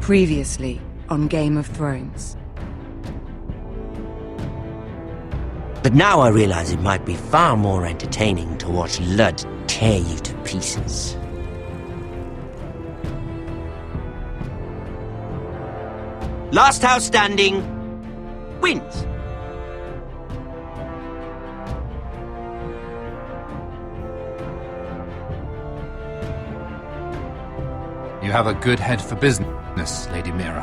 Previously on Game of Thrones. But now I realize it might be far more entertaining to watch Ludd tear you to pieces. Last house standing wins. You have a good head for business, Lady Mira.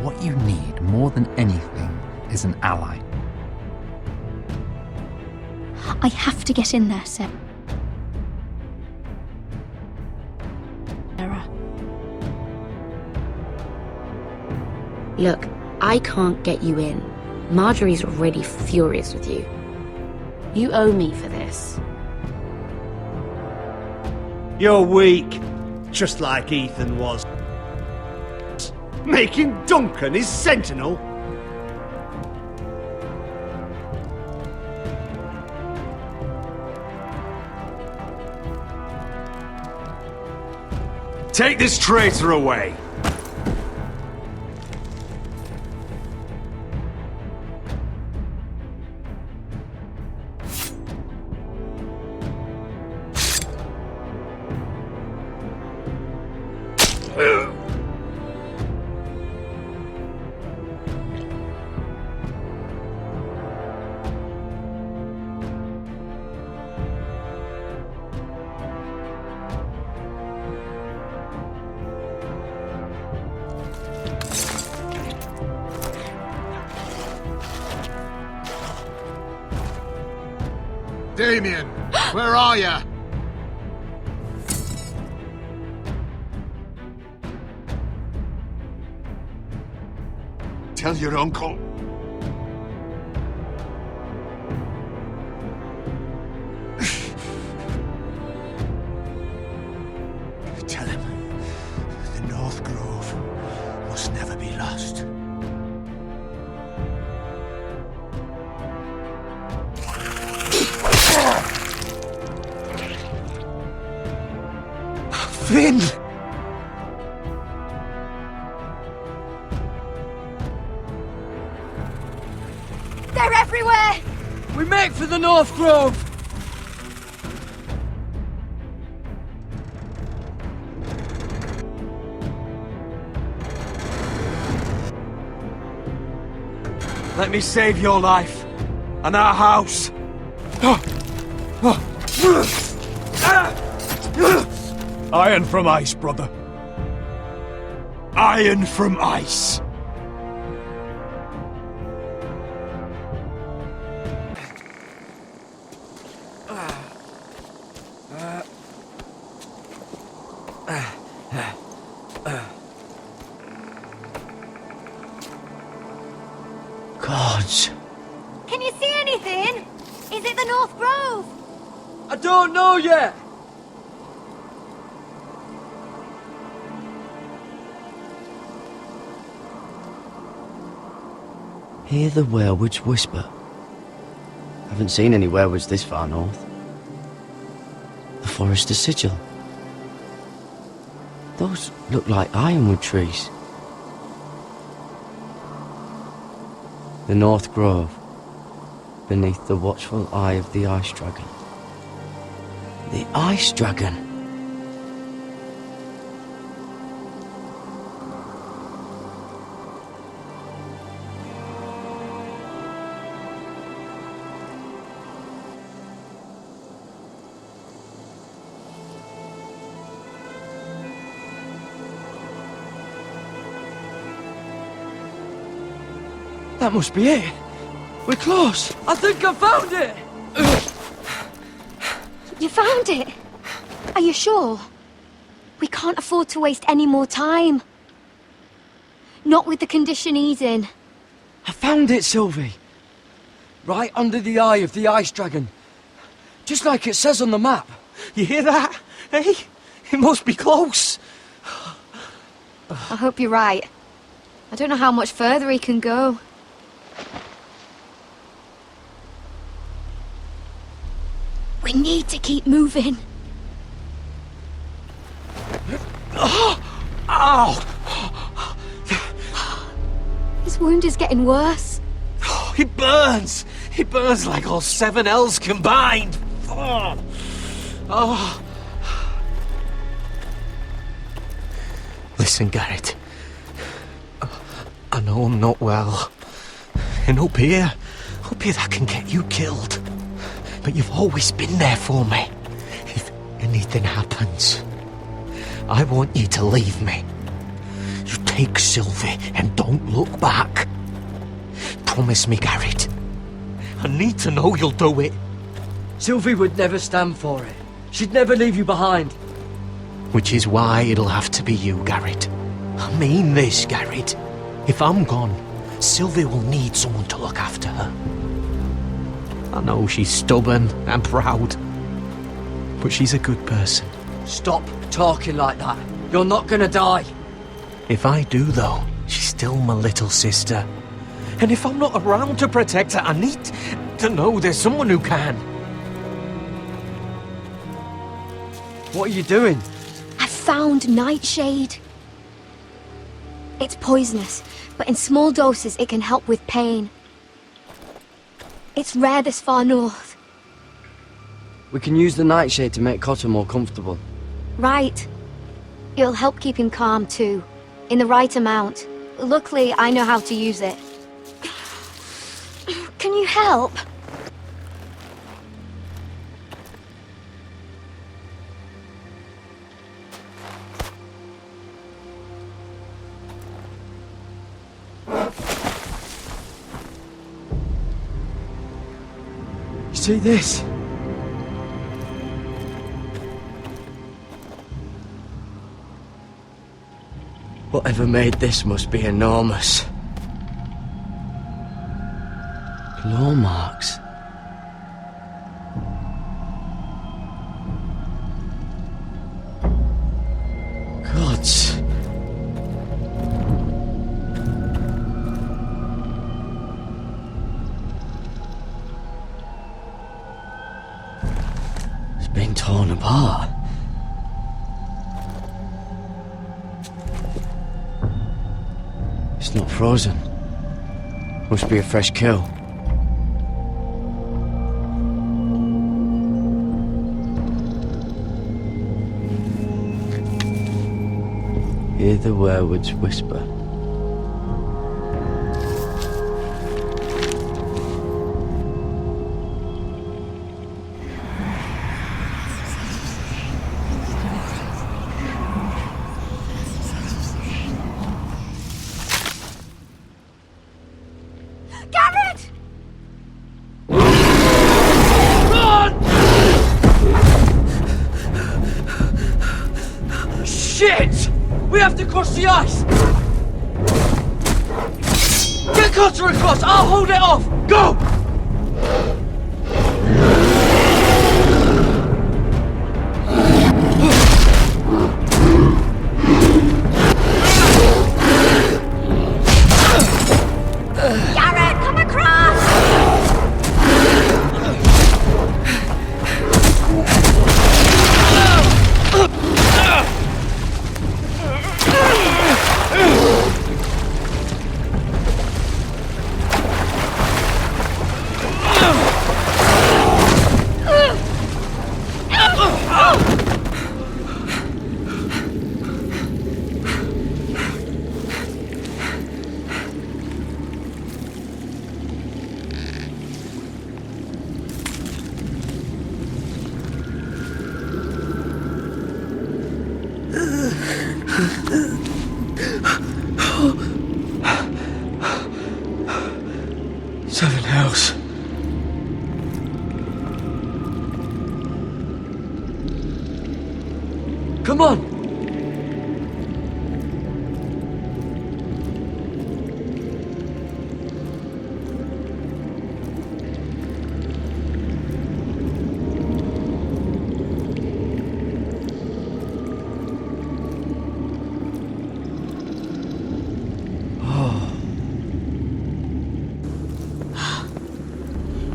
What you need more than anything is an ally. I have to get in there, Sarah. Look, I can't get you in. Marjorie's already furious with you. You owe me for this. You're weak, just like Ethan was. Making Duncan his sentinel? Take this traitor away! Damien, where are ya? Tell your uncle. Tell him the North Grove must never be lost. Finn! They're everywhere! We make for the North Grove! Let me save your life and our house. Iron from ice, brother. Iron from ice. Gods. Can you see anything? Is it the North Grove? I don't know yet! Hear the werewolves whisper. Haven't seen any werewolves this far north. The Forester's Sigil. Those look like ironwood trees. The North Grove, beneath the watchful eye of the Ice Dragon. The Ice Dragon! That must be it. We're close. I think I found it! You found it? Are you sure? We can't afford to waste any more time. Not with the condition he's in. I found it, Sylvie. Right under the eye of the Ice Dragon. Just like it says on the map. You hear that? Hey? It must be close. I hope you're right. I don't know how much further he can go. We need to keep moving. Ow! This wound is getting worse. Oh, it burns! It burns like all 7 L's combined! Oh. Oh. Listen, Garrett. I know I'm not well. And up here that can get you killed. But you've always been there for me. If anything happens, I want you to leave me. You take Sylvie and don't look back. Promise me, Garrett. I need to know you'll do it. Sylvie would never stand for it. She'd never leave you behind. Which is why it'll have to be you, Garrett. I mean this, Garrett. If I'm gone, Sylvie will need someone to look after her. I know she's stubborn and proud, but she's a good person. Stop talking like that. You're not gonna die. If I do, though, she's still my little sister. And if I'm not around to protect her, I need to know there's someone who can. What are you doing? I found Nightshade. It's poisonous, but in small doses it can help with pain. It's rare this far north. We can use the nightshade to make Cotter more comfortable. Right. It'll help keep him calm too, in the right amount. Luckily, I know how to use it. Can you help? See this? Whatever made this must be enormous. Claw marks. Gods. It's been torn apart. It's not frozen. Must be a fresh kill. Hear the werewolves whisper. Garrett! Shit! We have to cross the ice! Get Cotter across! I'll hold it off! Go! Garrett, come across! Seven Hells. Come on!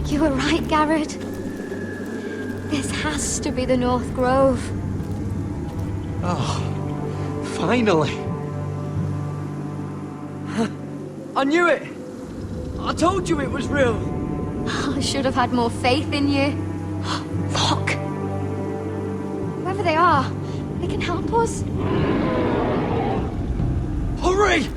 You were right, Garrett. This has to be the North Grove. Finally. I knew it! I told you it was real! I should have had more faith in you. Look! Whoever they are, they can help us. Hurry!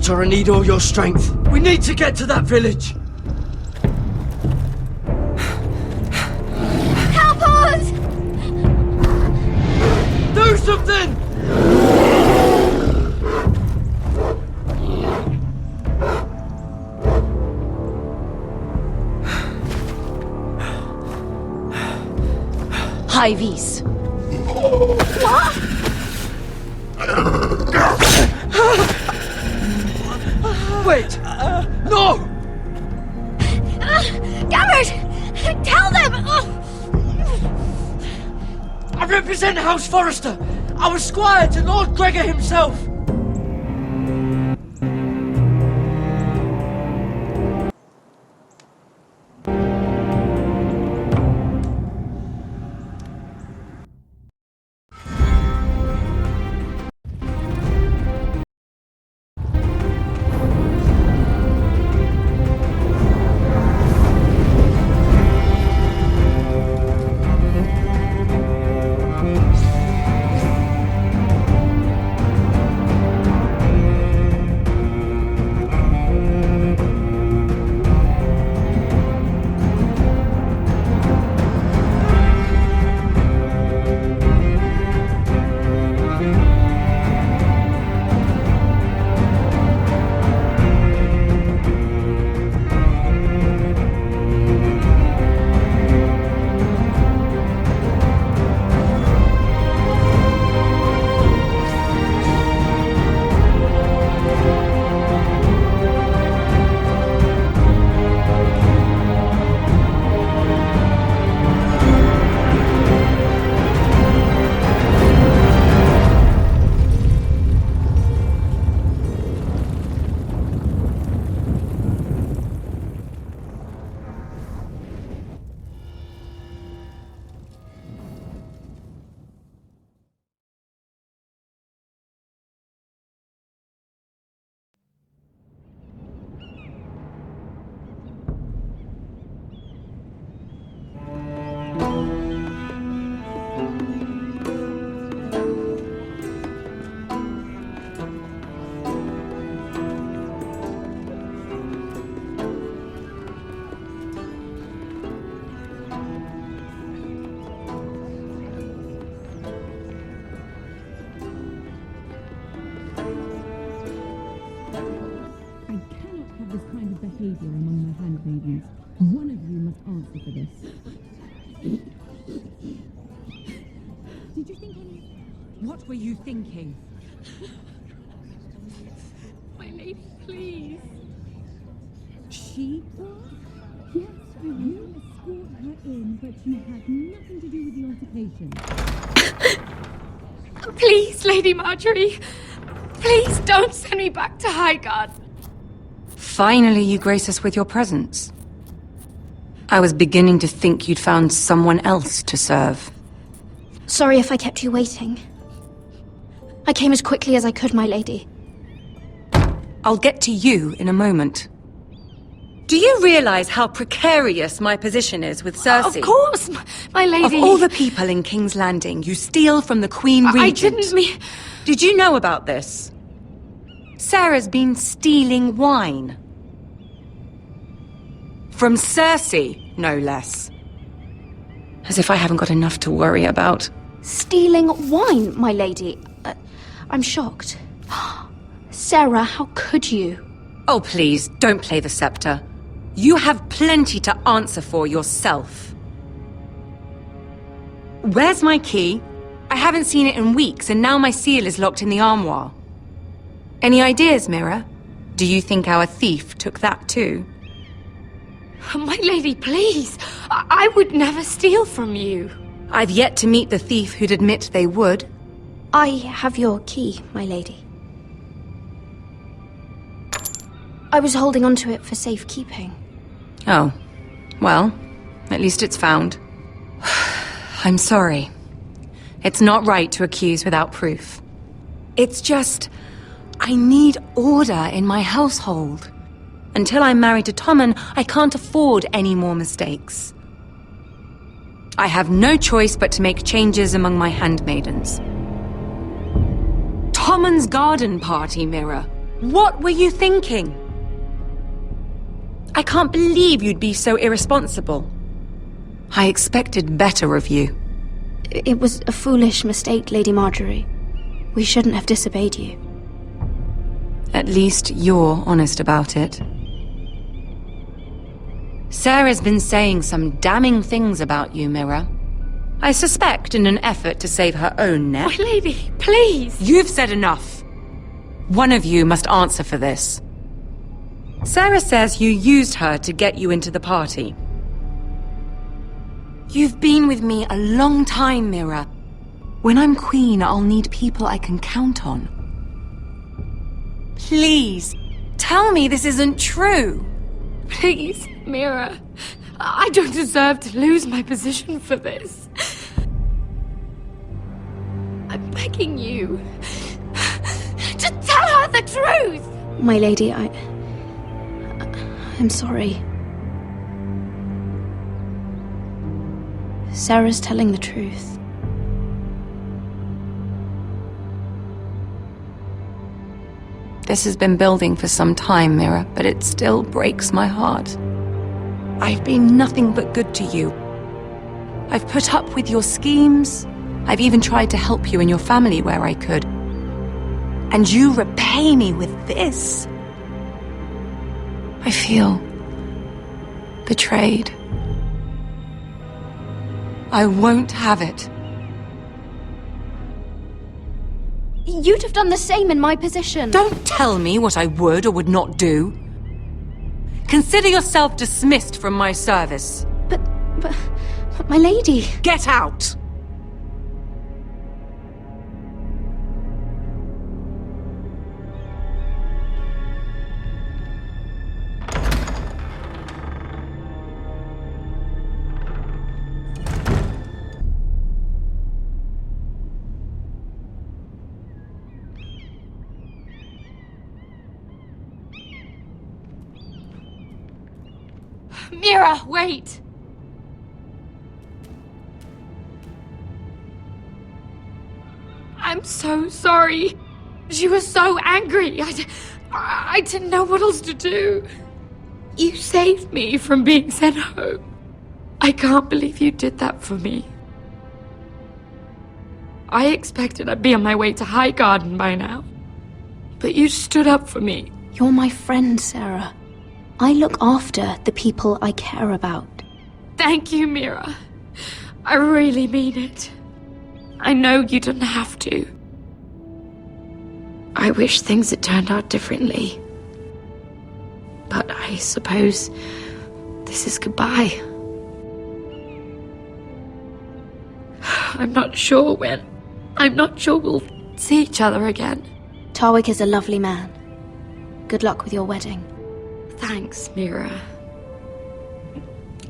I need all your strength. We need to get to that village. Help us! Do something! High vis. Wait! No! Garrett! Tell them! I represent House Forrester. I was squire to Lord Gregor himself. behavior among my handmaidens. One of you must answer for this. Did you think any... What were you thinking? My lady, please. She was? Yes, you escort her in, but you had nothing to do with the altercation. Please, Lady Marjorie. Please don't send me back to Highgarden. Finally, you grace us with your presence. I was beginning to think you'd found someone else to serve. Sorry if I kept you waiting. I came as quickly as I could, my lady. I'll get to you in a moment. Do you realize how precarious my position is with Cersei? Of course, my lady. Of all the people in King's Landing, you steal from the Queen Regent. I didn't mean... Did you know about this? Sarah's been stealing wine. From Cersei, no less. As if I haven't got enough to worry about. Stealing wine, my lady? I'm shocked. Sarah, how could you? Oh, please, don't play the scepter. You have plenty to answer for yourself. Where's my key? I haven't seen it in weeks, and now my seal is locked in the armoire. Any ideas, Mira? Do you think our thief took that too? My lady, please. I would never steal from you. I've yet to meet the thief who'd admit they would. I have your key, my lady. I was holding onto it for safekeeping. Oh, well, at least it's found. I'm sorry. It's not right to accuse without proof. It's just, I need order in my household. Until I'm married to Tommen, I can't afford any more mistakes. I have no choice but to make changes among my handmaidens. Tommen's garden party, Mira. What were you thinking? I can't believe you'd be so irresponsible. I expected better of you. It was a foolish mistake, Lady Marjorie. We shouldn't have disobeyed you. At least you're honest about it. Sarah's been saying some damning things about you, Mira. I suspect in an effort to save her own neck. My lady, please. You've said enough. One of you must answer for this. Sarah says you used her to get you into the party. You've been with me a long time, Mira. When I'm queen, I'll need people I can count on. Please, tell me this isn't true. Please, Mira. I don't deserve to lose my position for this. I'm begging you to tell her the truth. My lady, I'm sorry. Sarah's telling the truth. This has been building for some time, Mira, but it still breaks my heart. I've been nothing but good to you. I've put up with your schemes. I've even tried to help you and your family where I could. And you repay me with this. I feel betrayed. I won't have it. You'd have done the same in my position. Don't tell me what I would or would not do. Consider yourself dismissed from my service. But my lady... Get out! Mira, wait! I'm so sorry. She was so angry. I didn't know what else to do. You saved me from being sent home. I can't believe you did that for me. I expected I'd be on my way to High Garden by now. But you stood up for me. You're my friend, Sarah. I look after the people I care about. Thank you, Mira. I really mean it. I know you didn't have to. I wish things had turned out differently. But I suppose this is goodbye. I'm not sure when. I'm not sure we'll see each other again. Tarwick is a lovely man. Good luck with your wedding. Thanks, Mira.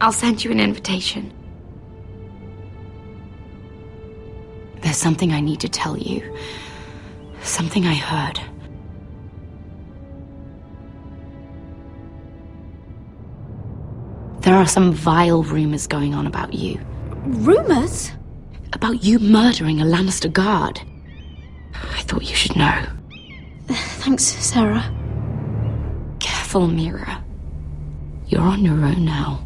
I'll send you an invitation. There's something I need to tell you. Something I heard. There are some vile rumors going on about you. Rumors? About you murdering a Lannister guard. I thought you should know. Thanks, Sarah. Careful, Mira. You're on your own now.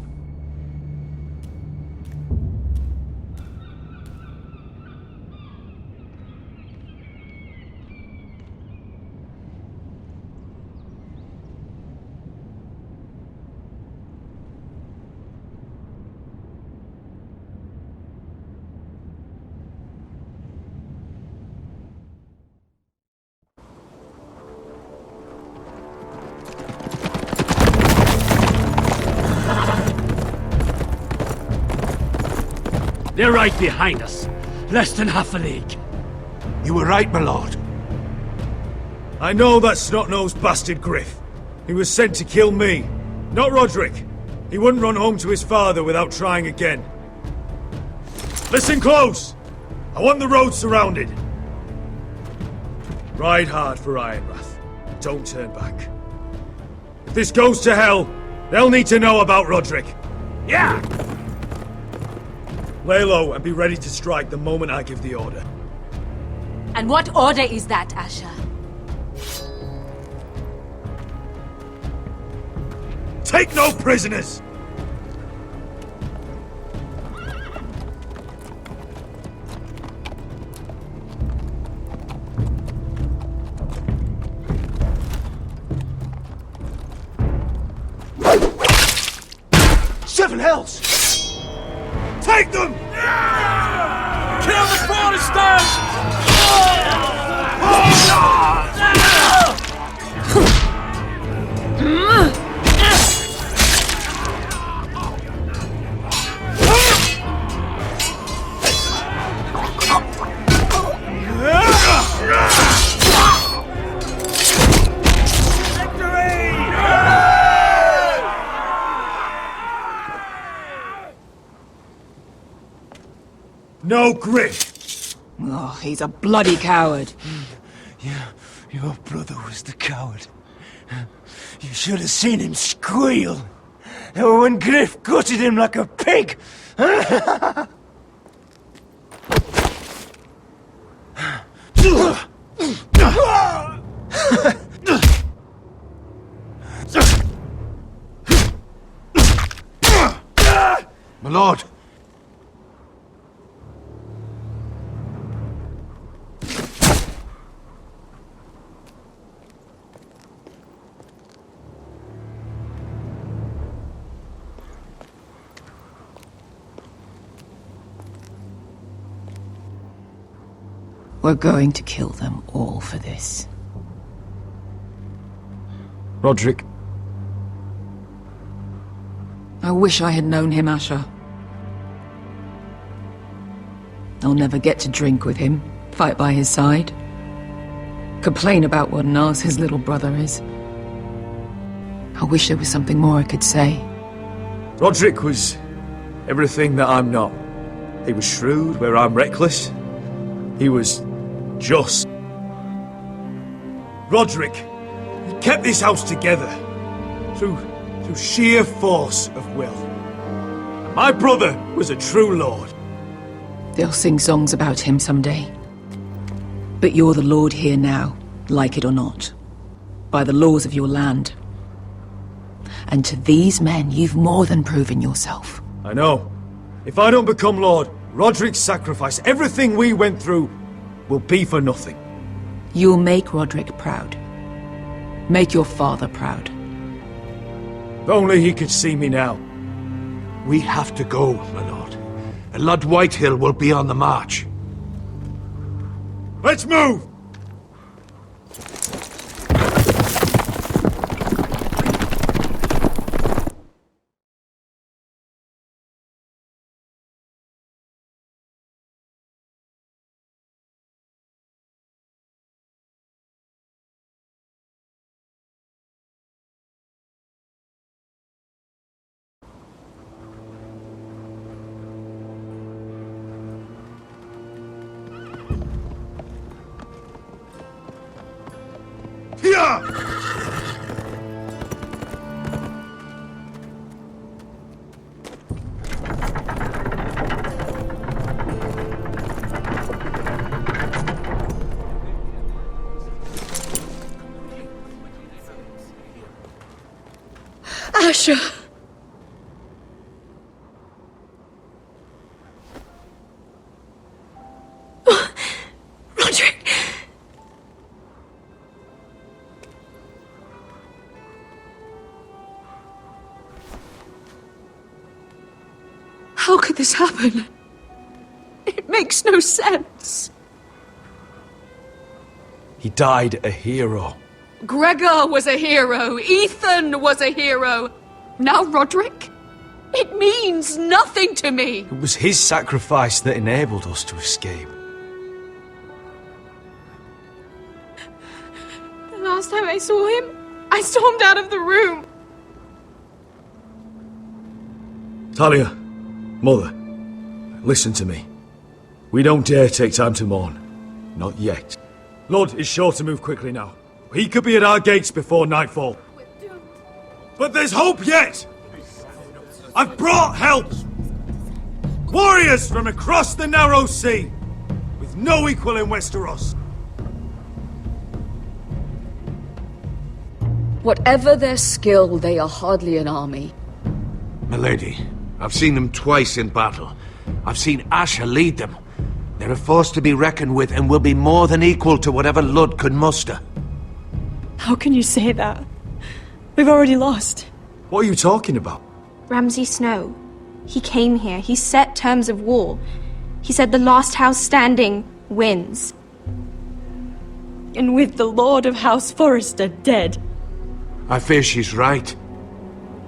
They're right behind us. Less than half a league. You were right, my lord. I know that snot-nosed bastard Griff. He was sent to kill me, not Roderick. He wouldn't run home to his father without trying again. Listen close! I want the road surrounded. Ride hard for Ironrath. Don't turn back. If this goes to hell, they'll need to know about Roderick. Yeah! Lay low and be ready to strike the moment I give the order. And what order is that, Asher? Take no prisoners! Seven hells! Take them! Kill the foresters! No Griff! Oh, he's a bloody coward. Your brother was the coward. You should have seen him squeal when Griff gutted him like a pig. My lord. We're going to kill them all for this. Roderick. I wish I had known him, Asher. I'll never get to drink with him, fight by his side, complain about what an arse his little brother is. I wish there was something more I could say. Roderick was everything that I'm not. He was shrewd where I'm reckless. He was just. Roderick, he kept this house together through sheer force of will. My brother was a true lord. They'll sing songs about him someday. But you're the lord here now, like it or not, by the laws of your land. And to these men, you've more than proven yourself. I know. If I don't become lord, Roderick's sacrifice, everything we went through, will be for nothing. You'll make Roderick proud. Make your father proud. If only he could see me now. We have to go, my lord. And Lord Whitehill will be on the march. Let's move! Asher! Roderick! How could this happen? It makes no sense. He died a hero. Gregor was a hero. Ethan was a hero. Now Roderick? It means nothing to me! It was his sacrifice that enabled us to escape. The last time I saw him, I stormed out of the room. Talia, Mother, listen to me. We don't dare take time to mourn. Not yet. Lord is sure to move quickly now. He could be at our gates before nightfall. But there's hope yet! I've brought help! Warriors from across the narrow sea, with no equal in Westeros. Whatever their skill, they are hardly an army. Milady, I've seen them twice in battle. I've seen Asher lead them. They're a force to be reckoned with and will be more than equal to whatever Lud could muster. How can you say that? We've already lost. What are you talking about? Ramsay Snow. He came here. He set terms of war. He said the last house standing wins. And with the Lord of House Forrester dead. I fear she's right.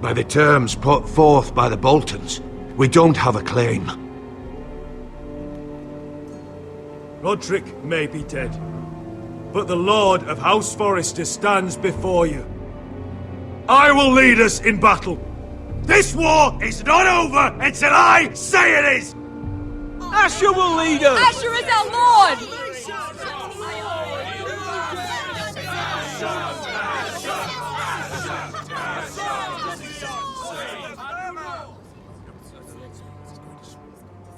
By the terms put forth by the Boltons, we don't have a claim. Roderick may be dead, but the Lord of House Forrester stands before you. I will lead us in battle. This war is not over until I say it is! Asher will lead us! Asher is our lord!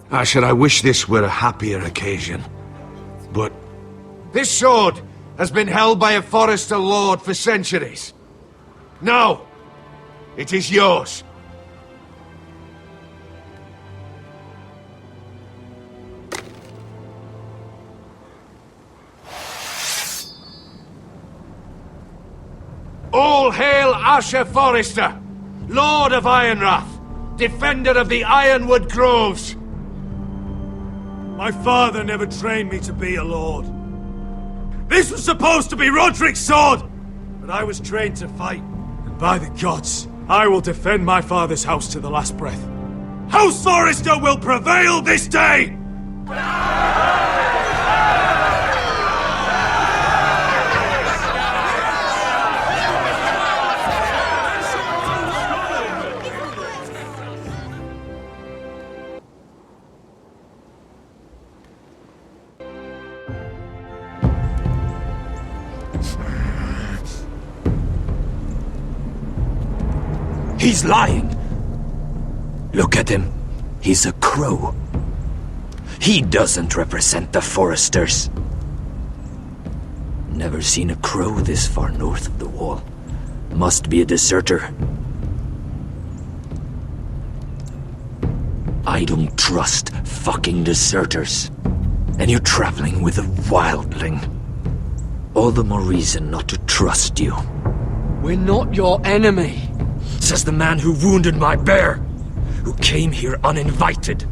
Asher, I wish this were a happier occasion. But this sword has been held by a Forrester lord for centuries. Now, it is yours. All hail Asher Forrester, Lord of Ironrath, defender of the Ironwood Groves. My father never trained me to be a lord. This was supposed to be Roderick's sword, but I was trained to fight. And by the gods, I will defend my father's house to the last breath. House Forrester will prevail this day! He's lying. Look at him. He's a crow. He doesn't represent the Foresters. Never seen a crow this far north of the wall. Must be a deserter. I don't trust fucking deserters. And you're traveling with a wildling. All the more reason not to trust you. We're not your enemy. Says the man who wounded my bear, who came here uninvited.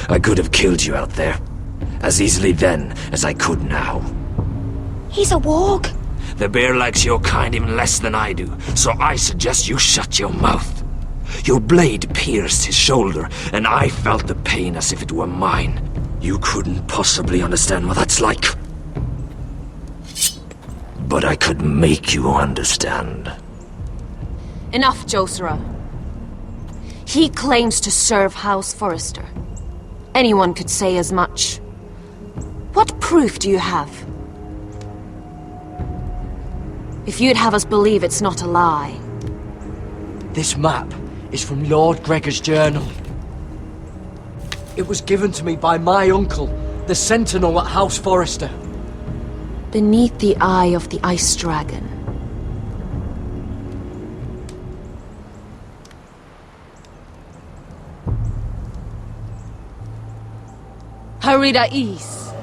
I could have killed you out there, as easily then as I could now. He's a warg. The bear likes your kind even less than I do, so I suggest you shut your mouth. Your blade pierced his shoulder, and I felt the pain as if it were mine. You couldn't possibly understand what that's like. But I could make you understand. Enough, Josera. He claims to serve House Forrester. Anyone could say as much. What proof do you have? If you'd have us believe it's not a lie. This map is from Lord Gregor's journal. It was given to me by my uncle, the Sentinel at House Forrester. Beneath the eye of the Ice Dragon. Harida'is.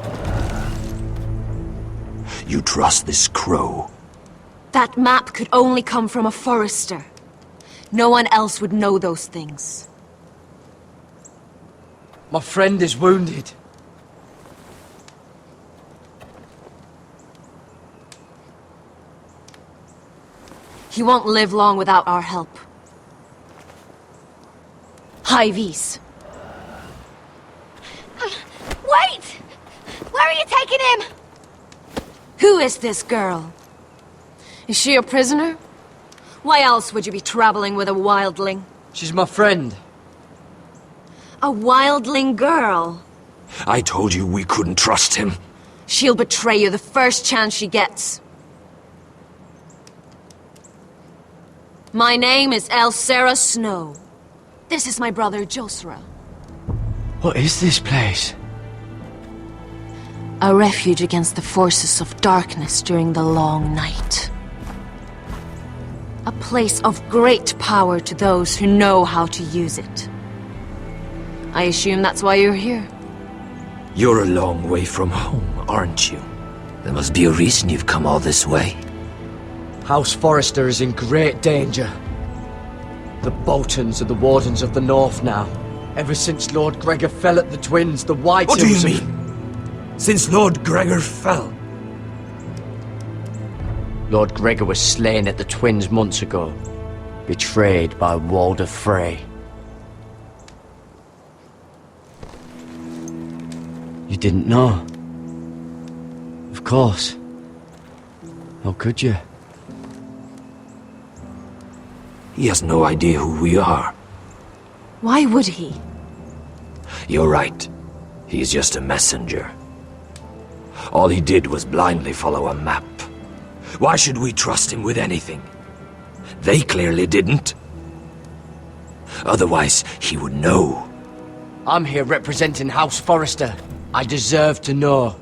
You trust this crow? That map could only come from a Forrester. No one else would know those things. My friend is wounded. He won't live long without our help. Hivies. Wait! Where are you taking him? Who is this girl? Is she a prisoner? Why else would you be traveling with a wildling? She's my friend. A wildling girl? I told you we couldn't trust him. She'll betray you the first chance she gets. My name is Elsera Snow. This is my brother Josra. What is this place? A refuge against the forces of darkness during the long night. A place of great power to those who know how to use it. I assume that's why you're here. You're a long way from home, aren't you? There must be a reason you've come all this way. House Forrester is in great danger. The Boltons are the Wardens of the North now. Ever since Lord Gregor fell at the Twins, the White What do you Hills mean? Since Lord Gregor fell? Lord Gregor was slain at the Twins months ago, betrayed by Walder Frey. You didn't know? Of course. How could you? He has no idea who we are. Why would he? You're right. He's just a messenger. All he did was blindly follow a map. Why should we trust him with anything? They clearly didn't. Otherwise, he would know. I'm here representing House Forrester. I deserve to know.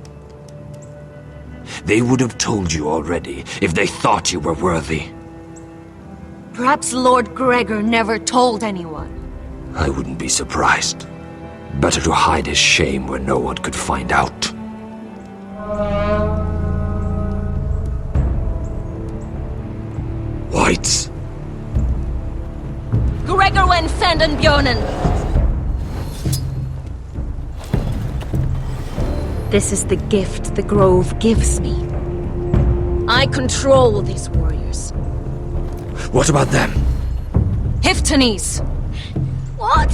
They would have told you already, if they thought you were worthy. Perhaps Lord Gregor never told anyone. I wouldn't be surprised. Better to hide his shame where no one could find out. Whites. Gregor wen senden Björnen! This is the gift the Grove gives me. I control these warriors. What about them? Hiftanes! What?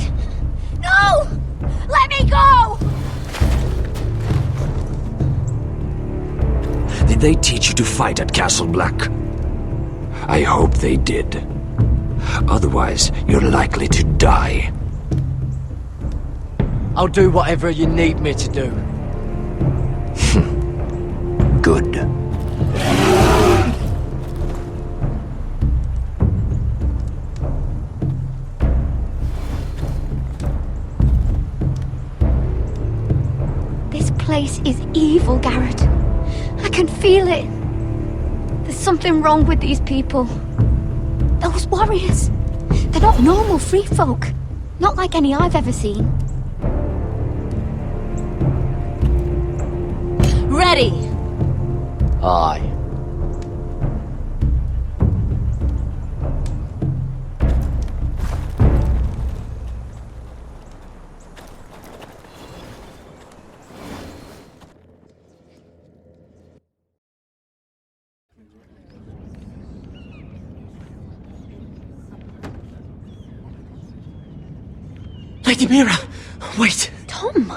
No! Let me go! Did they teach you to fight at Castle Black? I hope they did. Otherwise, you're likely to die. I'll do whatever you need me to do. Good. This place is evil, Garrett. I can feel it. There's something wrong with these people. Those warriors. They're not normal free folk. Not like any I've ever seen. Ready! Aye. Lady Mira, wait. Tom,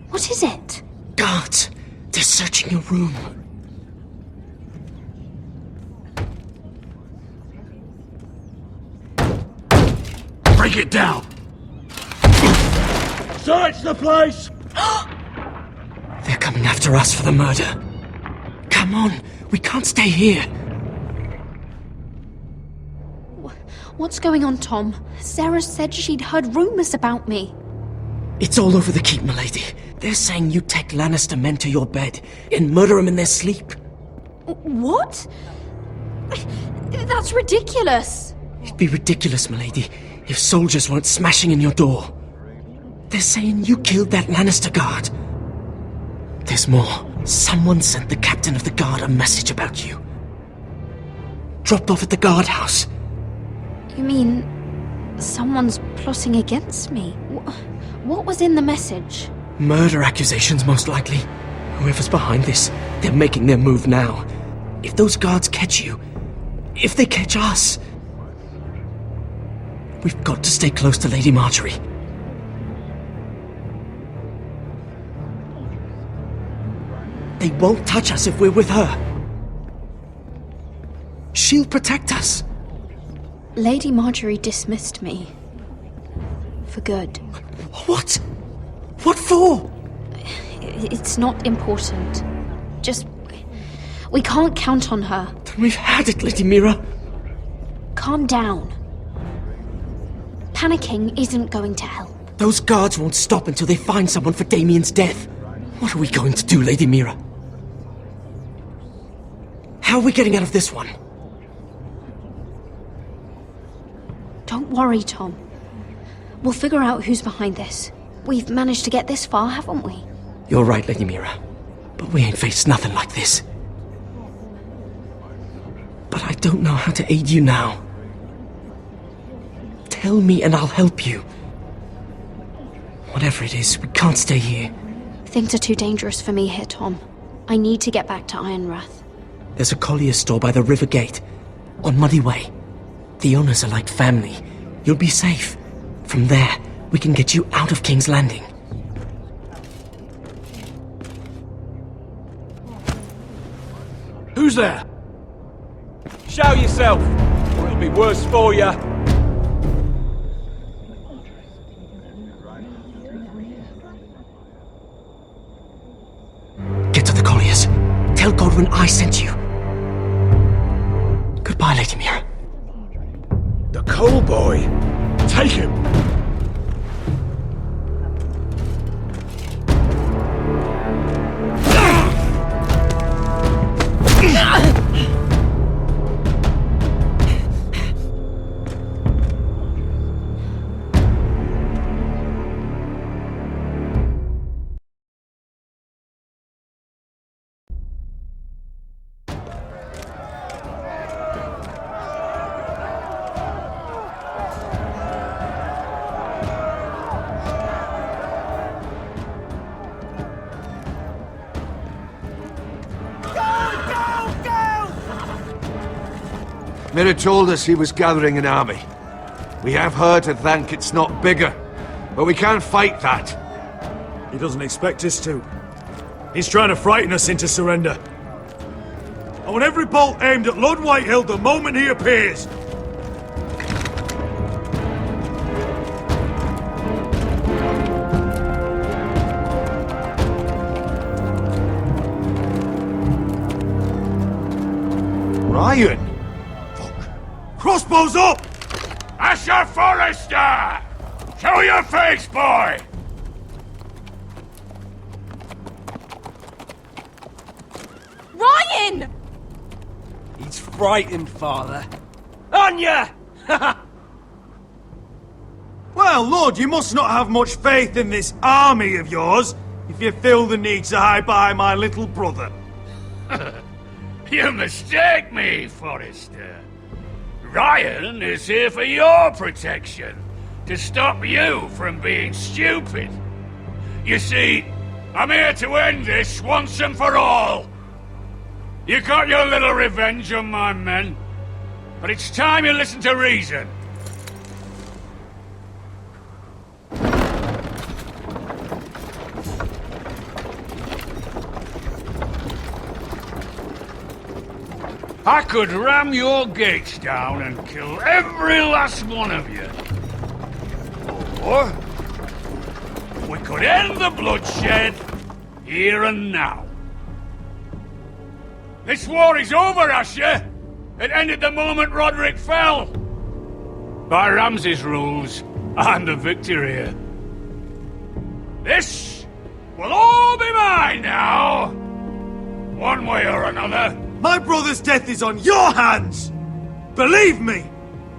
what is it? Guards, they're searching your room. Break it down! Search the place! They're coming after us for the murder. Come on, we can't stay here. What's going on, Tom? Sarah said she'd heard rumors about me. It's all over the keep, milady. They're saying you take Lannister men to your bed and murder them in their sleep. What? That's ridiculous. It'd be ridiculous, milady, if soldiers weren't smashing in your door. They're saying you killed that Lannister guard. There's more. Someone sent the captain of the guard a message about you. Dropped off at the guardhouse. You mean someone's plotting against me? What was in the message? Murder accusations, most likely. Whoever's behind this, they're making their move now. If those guards catch you, if they catch us... We've got to stay close to Lady Marjorie. They won't touch us if we're with her. She'll protect us. Lady Marjorie dismissed me. For good. What? What for? It's not important. Just... we can't count on her. Then we've had it, Lady Mira. Calm down. Panicking isn't going to help. Those guards won't stop until they find someone for Damien's death. What are we going to do, Lady Mira? How are we getting out of this one? Don't worry, Tom. We'll figure out who's behind this. We've managed to get this far, haven't we? You're right, Lady Mira. But we ain't faced nothing like this. But I don't know how to aid you now. Tell me and I'll help you. Whatever it is, we can't stay here. Things are too dangerous for me here, Tom. I need to get back to Ironrath. There's a collier store by the river gate, on Muddy Way. The owners are like family. You'll be safe. From there, we can get you out of King's Landing. Who's there? Show yourself, or it'll be worse for you. Get to the colliers. Tell Godwin I sent you. Goodbye, Lady Mira. The coal boy. Take him. Mira told us he was gathering an army. We have her to thank it's not bigger, but we can't fight that. He doesn't expect us to. He's trying to frighten us into surrender. I want every bolt aimed at Lord Whitehill the moment he appears. Ryan! Crossbows up! Asher Forrester! Show your face, boy! Ryan! He's frightened, Father. On ya! Well, Lord, you must not have much faith in this army of yours if you feel the need to hide behind my little brother. You mistake me, Forrester. Ryan is here for your protection, to stop you from being stupid. You see, I'm here to end this once and for all. You got your little revenge on my men, but it's time you listen to reason. I could ram your gates down and kill every last one of you. Or we could end the bloodshed here and now. This war is over, Asher. It ended the moment Roderick fell. By Ramsay's rules, I'm the victor here. This will all be mine now, one way or another. My brother's death is on your hands! Believe me,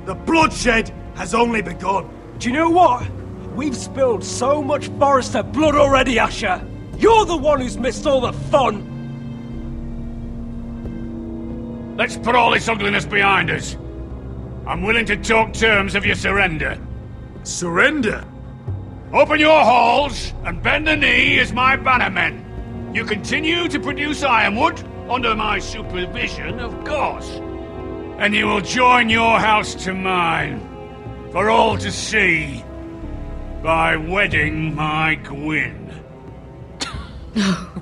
the bloodshed has only begun. Do you know what? We've spilled so much Forrester blood already, Asher. You're the one who's missed all the fun. Let's put all this ugliness behind us. I'm willing to talk terms of your surrender. Surrender? Open your halls and bend the knee as my bannermen. You continue to produce ironwood, under my supervision, of course. And you will join your house to mine. for all to see by wedding my Gwyn.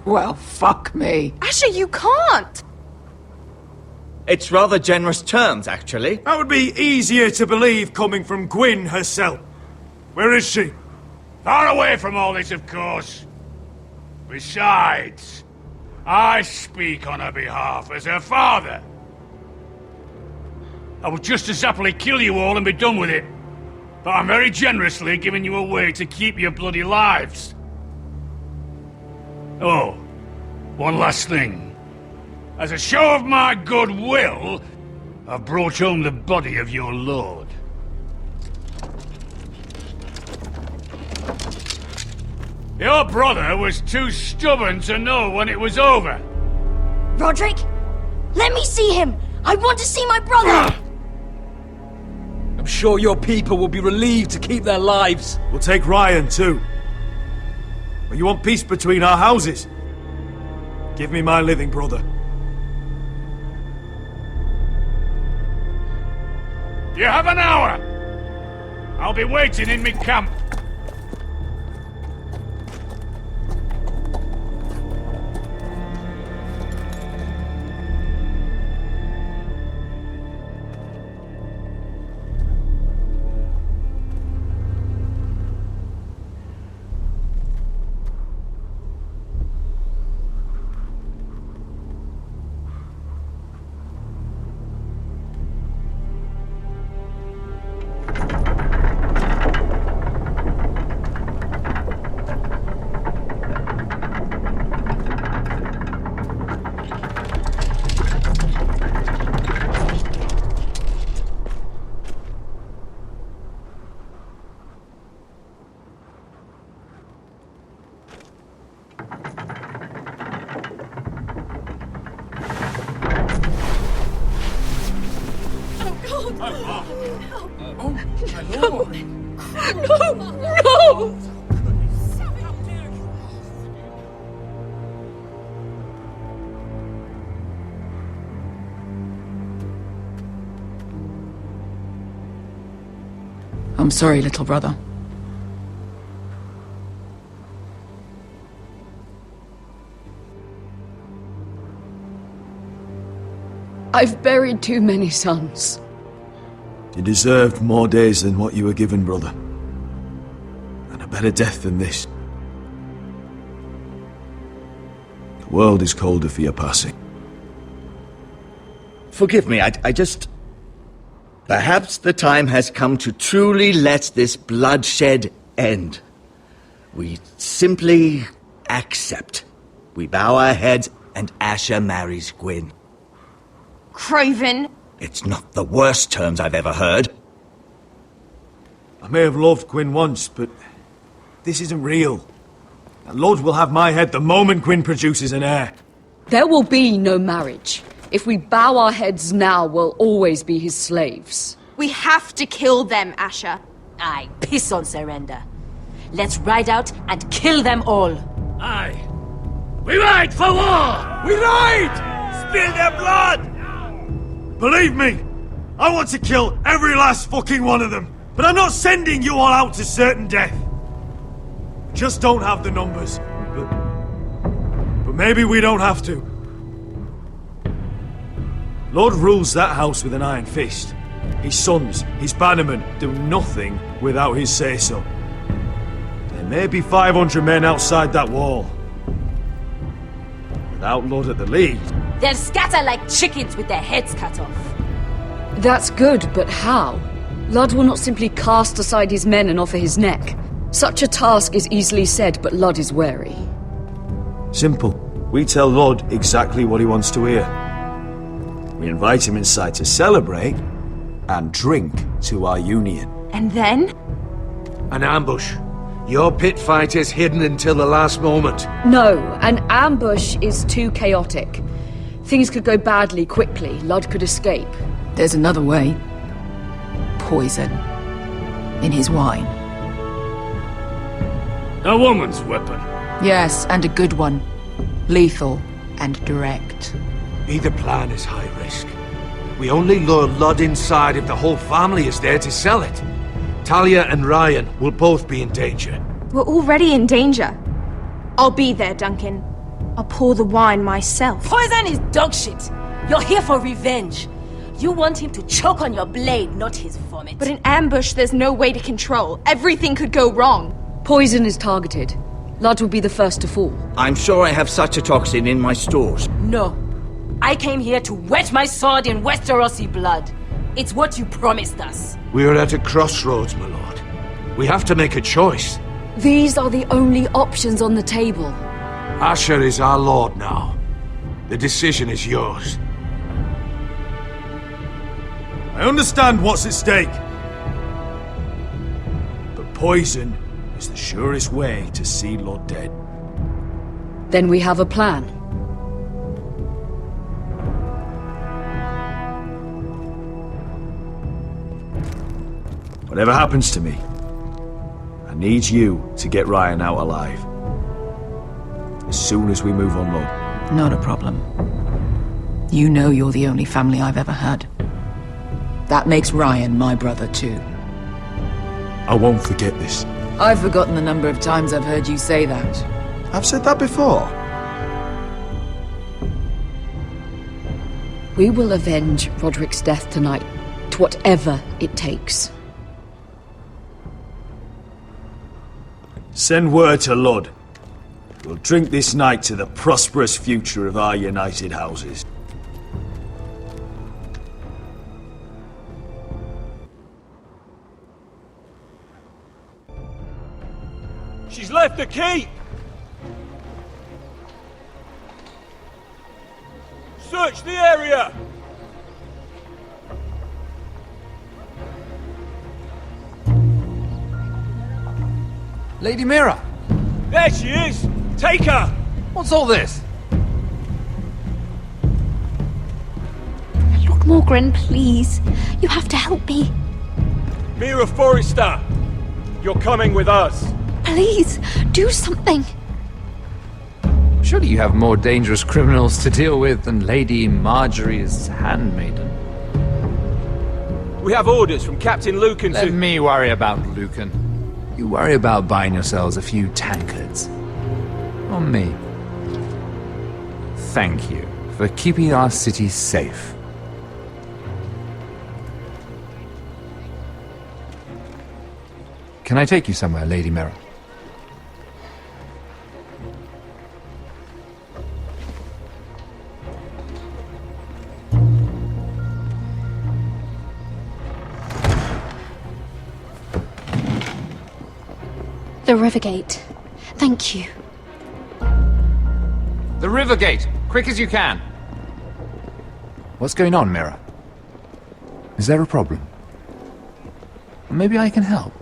Well, fuck me. Asher, you can't! It's rather generous terms, actually. That would be easier to believe coming from Gwyn herself. Where is she? Far away from all this, of course. Besides, I speak on her behalf as her father. I would just as happily kill you all and be done with it. But I'm very generously giving you a way to keep your bloody lives. Oh, one last thing. As a show of my goodwill, I've brought home the body of your lord. Your brother was too stubborn to know when it was over. Roderick, let me see him! I want to see my brother! I'm sure your people will be relieved to keep their lives. We'll take Ryan too. But you want peace between our houses? Give me my living brother. You have an hour! I'll be waiting in me camp. No! I'm sorry, little brother. I've buried too many sons. You deserved more days than what you were given, brother. And a better death than this. The world is colder for your passing. Forgive me, I just... Perhaps the time has come to truly let this bloodshed end. We simply accept. We bow our heads and Asher marries Gwyn. Craven! It's not the worst terms I've ever heard. I may have loved Gwyn once, but this isn't real. And Lord will have my head the moment Gwyn produces an heir. There will be no marriage. If we bow our heads now, we'll always be his slaves. We have to kill them, Asher. Aye, piss on surrender. Let's ride out and kill them all. Aye. We ride for war! We ride! Spill their blood! Believe me, I want to kill every last fucking one of them. But I'm not sending you all out to certain death. We just don't have the numbers. But maybe we don't have to. Lord rules that house with an iron fist. His sons, his bannermen, do nothing without his say-so. There may be 500 men outside that wall. Without Lord at the lead... They'll scatter like chickens with their heads cut off. That's good, but how? Lud will not simply cast aside his men and offer his neck. Such a task is easily said, but Lud is wary. Simple. We tell Lord exactly what he wants to hear. We invite him inside to celebrate and drink to our union. And then? An ambush. Your pit fight is hidden until the last moment. No, an ambush is too chaotic. Things could go badly quickly. Lud could escape. There's another way. Poison. In his wine. A woman's weapon. Yes, and a good one. Lethal and direct. Either plan is high risk. We only lure Lud inside if the whole family is there to sell it. Talia and Ryan will both be in danger. We're already in danger. I'll be there, Duncan. I'll pour the wine myself. Poison is dog shit. You're here for revenge. You want him to choke on your blade, not his vomit. But in ambush, there's no way to control. Everything could go wrong. Poison is targeted. Lud will be the first to fall. I'm sure I have such a toxin in my stores. No. I came here to wet my sword in Westerosi blood. It's what you promised us. We are at a crossroads, my lord. We have to make a choice. These are the only options on the table. Asher is our lord now. The decision is yours. I understand what's at stake. But poison is the surest way to see Lord dead. Then we have a plan. Whatever happens to me, I need you to get Ryan out alive. As soon as we move on, Lord. Not a problem. You know you're the only family I've ever had. That makes Ryan my brother too. I won't forget this. I've forgotten the number of times I've heard you say that. I've said that before. We will avenge Roderick's death tonight, to whatever it takes. Send word to Lud. We'll drink this night to the prosperous future of our united houses. She's left the key! Search the area! Lady Mira! There she is! Take her! What's all this? Lord Morgren, please. You have to help me. Mira Forrester! You're coming with us! Please, do something. Surely you have more dangerous criminals to deal with than Lady Marjorie's handmaiden. We have orders from Captain Lucan to... Let me worry about Lucan. You worry about buying yourselves a few tankards. On me. Thank you for keeping our city safe. Can I take you somewhere, Lady Mira? The Rivergate. Thank you. The Rivergate! Quick as you can! What's going on, Mira? Is there a problem? Maybe I can help.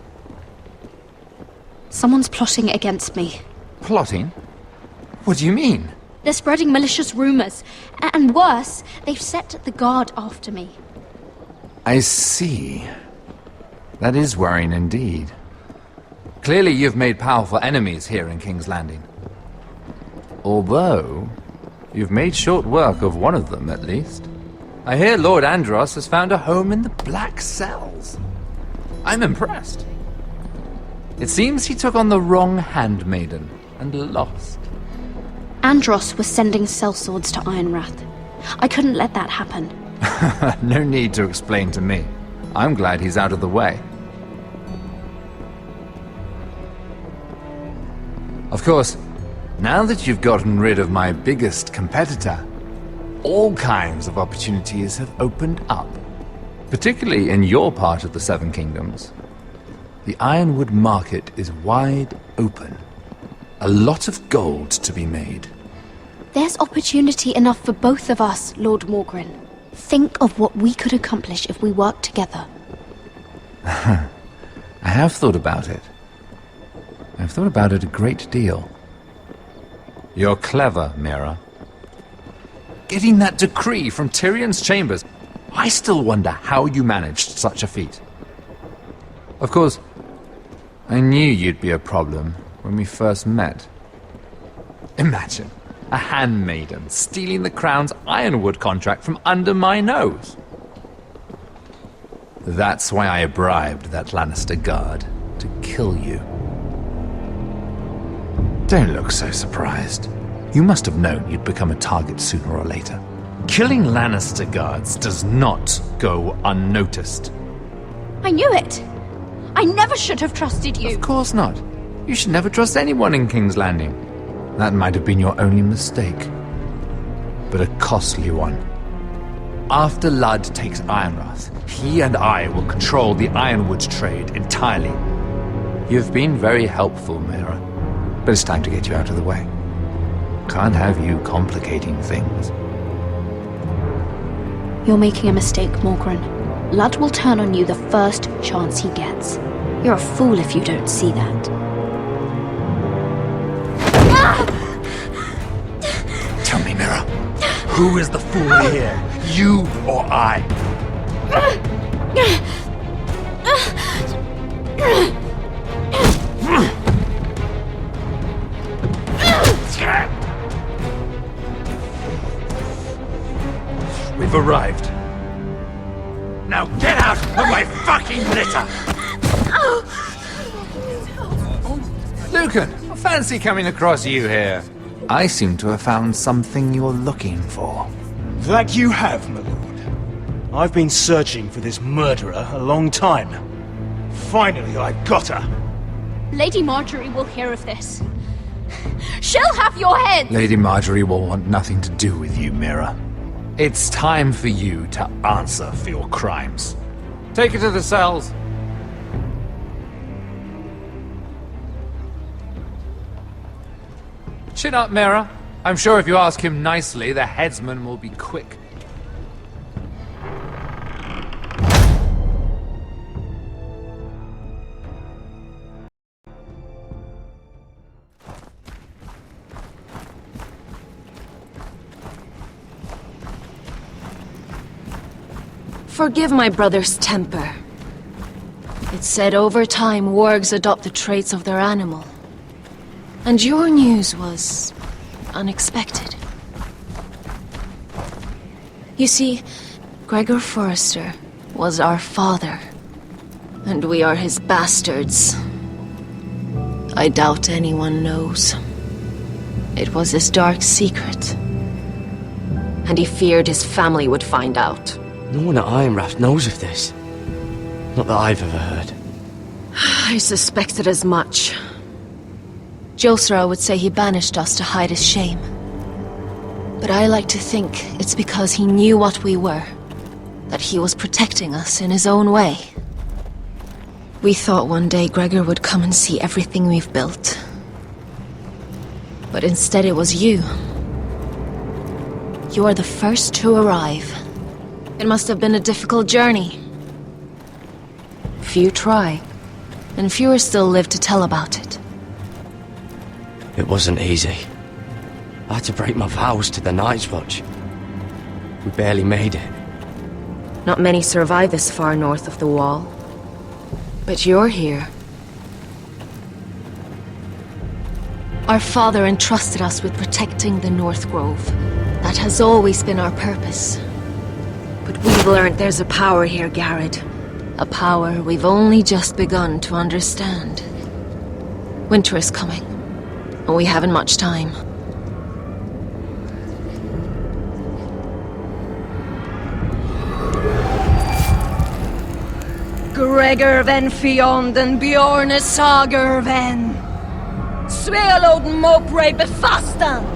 Someone's plotting against me. Plotting? What do you mean? They're spreading malicious rumors. And worse, they've set the guard after me. I see. That is worrying indeed. Clearly you've made powerful enemies here in King's Landing. Although, you've made short work of one of them, at least. I hear Lord Andros has found a home in the Black Cells. I'm impressed. It seems he took on the wrong handmaiden and lost. Andros was sending sellswords to Ironrath. I couldn't let that happen. No need to explain to me. I'm glad he's out of the way. Of course, now that you've gotten rid of my biggest competitor, all kinds of opportunities have opened up. Particularly in your part of the Seven Kingdoms. The Ironwood market is wide open. A lot of gold to be made. There's opportunity enough for both of us, Lord Morgren. Think of what we could accomplish if we worked together. I have thought about it. I've thought about it a great deal. You're clever, Mira. Getting that decree from Tyrion's chambers, I still wonder how you managed such a feat. Of course, I knew you'd be a problem when we first met. Imagine a handmaiden stealing the Crown's Ironwood contract from under my nose. That's why I bribed that Lannister guard to kill you. Don't look so surprised. You must have known you'd become a target sooner or later. Killing Lannister guards does not go unnoticed. I knew it. I never should have trusted you. Of course not. You should never trust anyone in King's Landing. That might have been your only mistake. But a costly one. After Ludd takes Ironrath, he and I will control the ironwood trade entirely. You've been very helpful, Mira. But it's time to get you out of the way. Can't have you complicating things. You're making a mistake, Morgren. Ludd will turn on you the first chance he gets. You're a fool if you don't see that. Tell me, Mira, who is the fool here? You or I? We've arrived. Now get out of my fucking litter! Lucan, I fancy coming across you here. I seem to have found something you're looking for. That you have, my lord. I've been searching for this murderer a long time. Finally, I got her. Lady Marjorie will hear of this. She'll have your head! Lady Marjorie will want nothing to do with you, Mira. It's time for you to answer for your crimes. Take her to the cells. Chin up, Mira. I'm sure if you ask him nicely, the headsman will be quick. Forgive my brother's temper. It's said over time wargs adopt the traits of their animal. And your news was unexpected. You see, Gregor Forrester was our father, and we are his bastards. I doubt anyone knows. It was his dark secret, and he feared his family would find out. No one at Ironrath knows of this. Not that I've ever heard. I suspected as much. Josra would say he banished us to hide his shame. But I like to think it's because he knew what we were, that he was protecting us in his own way. We thought one day Gregor would come and see everything we've built. But instead it was you. You are the first to arrive. It must have been a difficult journey. Few try, and fewer still live to tell about it. It wasn't easy. I had to break my vows to the Night's Watch. We barely made it. Not many survive this far north of the Wall. But you're here. Our father entrusted us with protecting the North Grove. That has always been our purpose. But we've learned there's a power here, Garrett. A power we've only just begun to understand. Winter is coming, and we haven't much time. Gregor ven Fionn Bjorne Sager ven. Svealoden Mopre befastan.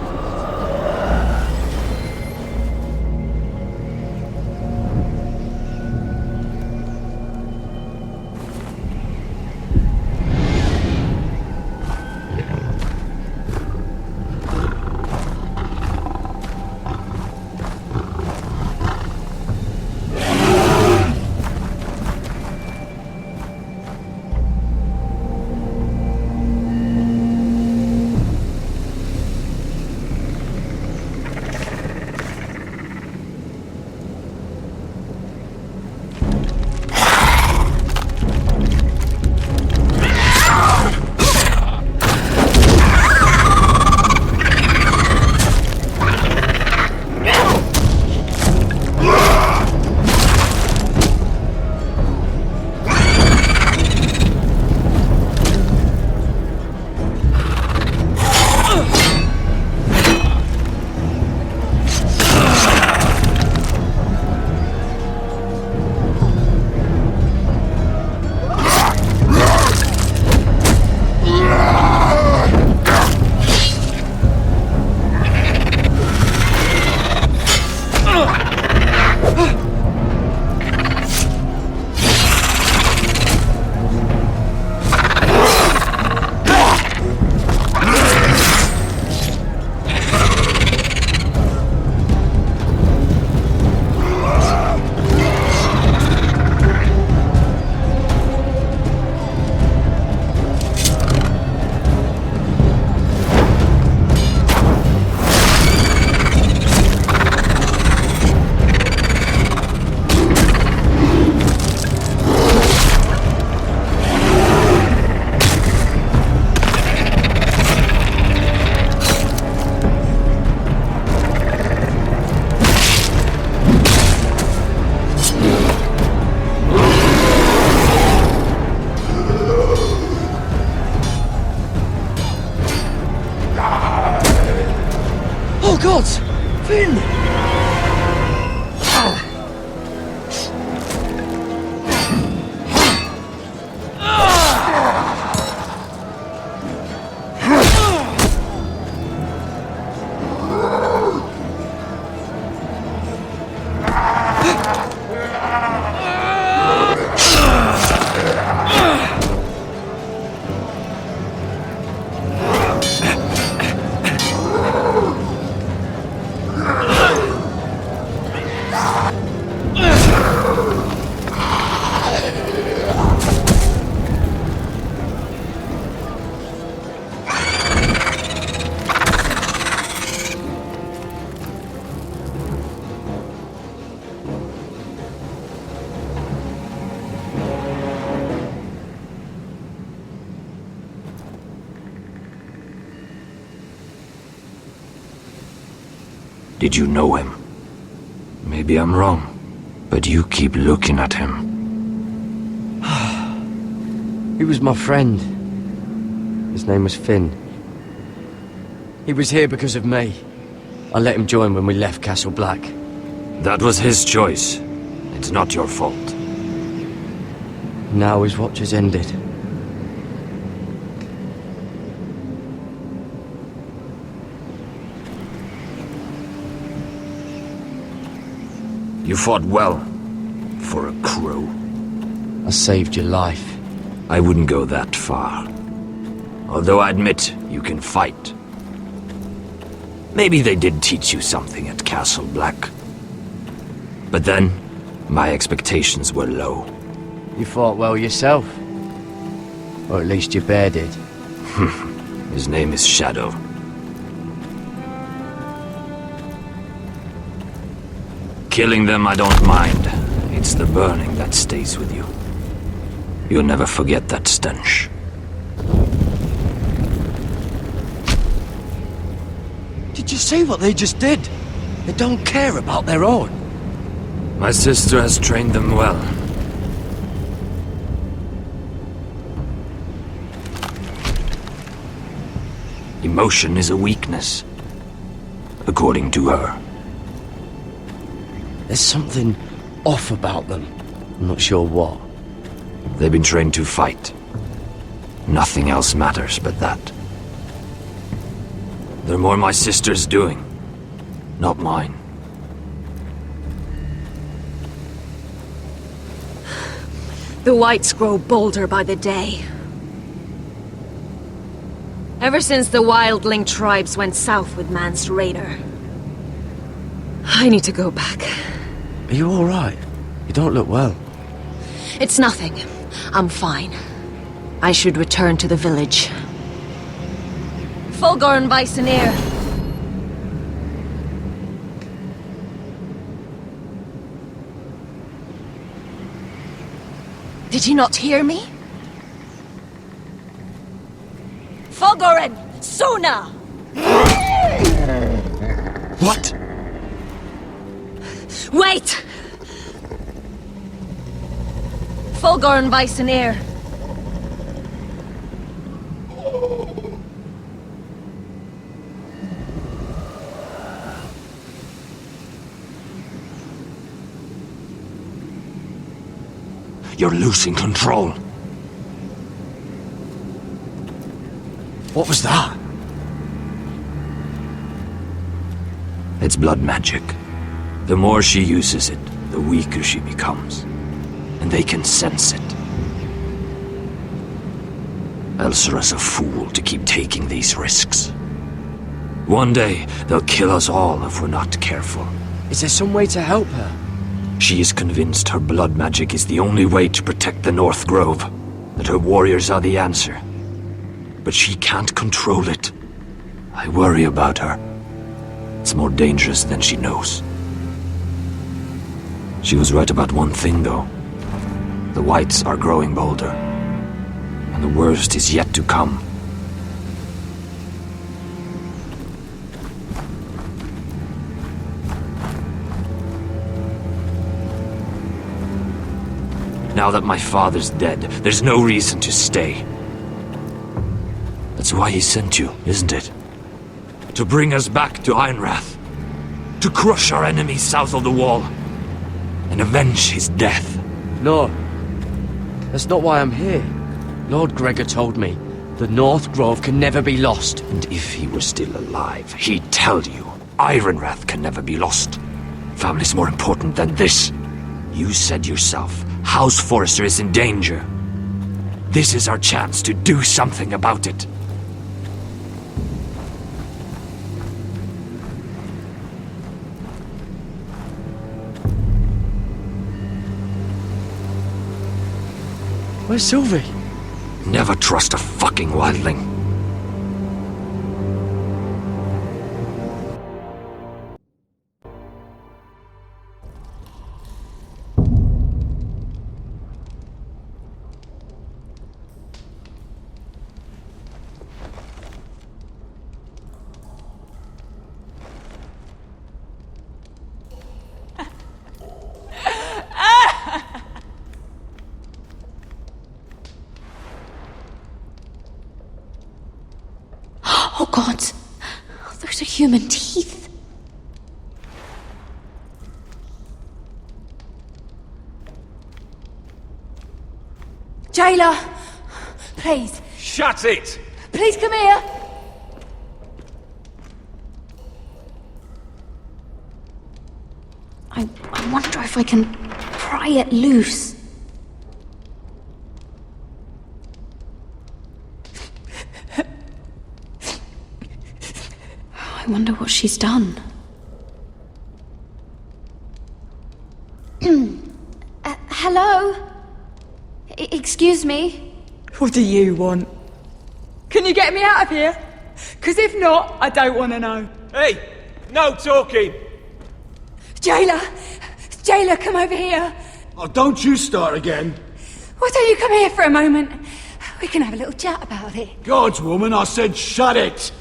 Oh, God! Finn! Did you know him? Maybe I'm wrong, but you keep looking at him. He was my friend. His name was Finn. He was here because of me. I let him join when we left Castle Black. That was his choice. It's not your fault. Now his watch has ended. You fought well, for a crow. I saved your life. I wouldn't go that far. Although I admit, you can fight. Maybe they did teach you something at Castle Black. But then, my expectations were low. You fought well yourself. Or at least your bear did. His name is Shadow. Killing them I don't mind. It's the burning that stays with you. You'll never forget that stench. Did you see what they just did? They don't care about their own. My sister has trained them well. Emotion is a weakness, according to her. There's something off about them. I'm not sure what. They've been trained to fight. Nothing else matters but that. They're more my sister's doing, not mine. The whites grow bolder by the day. Ever since the wildling tribes went south with Man's raider. I need to go back. Are you all right? You don't look well. It's nothing. I'm fine. I should return to the village. Fulgorn Bisoneer. Did you not hear me? Fulgorn! Suna! What? Wait! Fulgorn Bisoneer. You're losing control. What was that? It's blood magic. The more she uses it, the weaker she becomes. And they can sense it. Elsera's a fool to keep taking these risks. One day, they'll kill us all if we're not careful. Is there some way to help her? She is convinced her blood magic is the only way to protect the North Grove, that her warriors are the answer. But she can't control it. I worry about her. It's more dangerous than she knows. She was right about one thing, though. The whites are growing bolder. And the worst is yet to come. Now that my father's dead, there's no reason to stay. That's why he sent you, isn't it? To bring us back to Ironrath. To crush our enemies south of the wall. And avenge his death. No. That's not why I'm here. Lord Gregor told me the North Grove can never be lost. And if he were still alive, he'd tell you Ironrath can never be lost. Family's more important than this. You said yourself, House Forrester is in danger. This is our chance to do something about it. Where's Sylvie? Never trust a fucking wildling. Oh God, those are human teeth. Jailer, please. Shut it! Please come here. I wonder if I can pry it loose. I wonder what she's done. Hello? Excuse me? What do you want? Can you get me out of here? Because if not, I don't want to know. Hey! No talking! Jailer! Jailer, come over here! Oh, don't you start again. Why don't you come here for a moment? We can have a little chat about it. God's woman, I said shut it!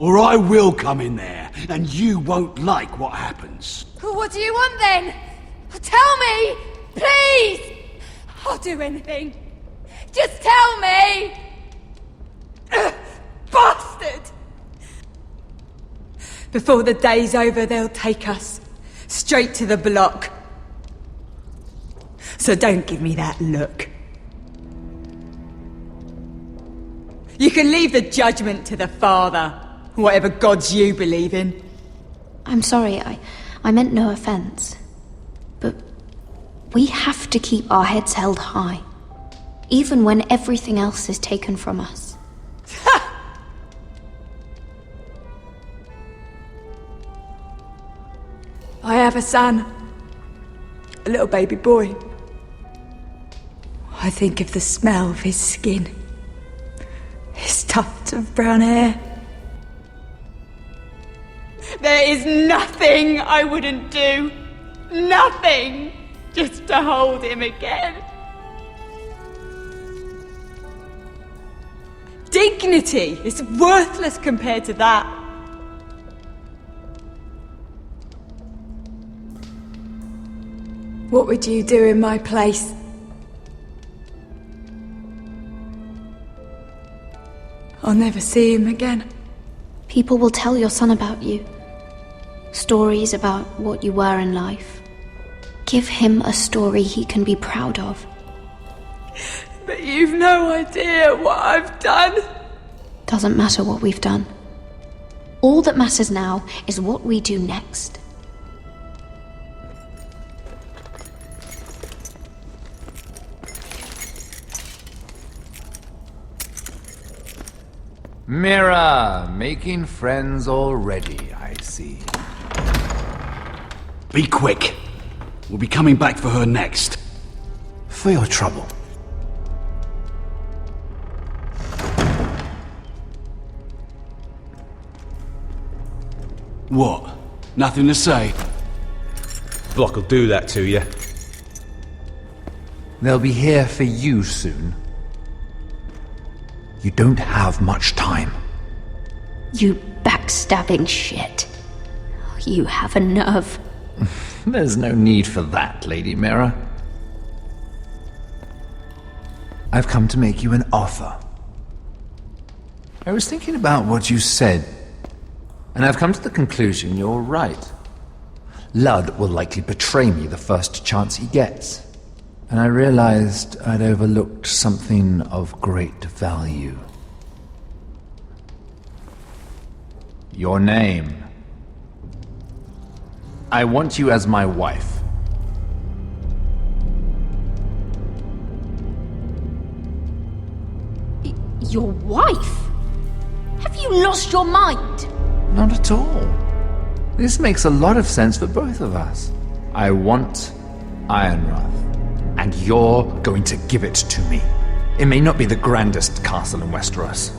Or I will come in there, and you won't like what happens. Well, what do you want then? Tell me! Please! I'll do anything. Just tell me! Bastard! Before the day's over, they'll take us straight to the block. So don't give me that look. You can leave the judgment to the Father, whatever gods you believe in. I'm sorry, I meant no offense. But we have to keep our heads held high, even when everything else is taken from us. I have a son. A little baby boy. I think of the smell of his skin. His tuft of brown hair. There is nothing I wouldn't do. Nothing! Just to hold him again. Dignity is worthless compared to that. What would you do in my place? I'll never see him again. People will tell your son about you. Stories about what you were in life. Give him a story he can be proud of. But you've no idea what I've done. Doesn't matter what we've done. All that matters now is what we do next. Mira, making friends already, I see. Be quick. We'll be coming back for her next. For your trouble. What? Nothing to say? Block will do that to you. They'll be here for you soon. You don't have much time. You backstabbing shit. You have a nerve. There's no need for that, Lady Mira. I've come to make you an offer. I was thinking about what you said And I've come to the conclusion you're right. Ludd will likely betray me the first chance he gets. And I realized I'd overlooked something of great value. Your name. I want you as my wife. Your wife? Have you lost your mind? Not at all. This makes a lot of sense for both of us. I want Ironrath, and you're going to give it to me. It may not be the grandest castle in Westeros,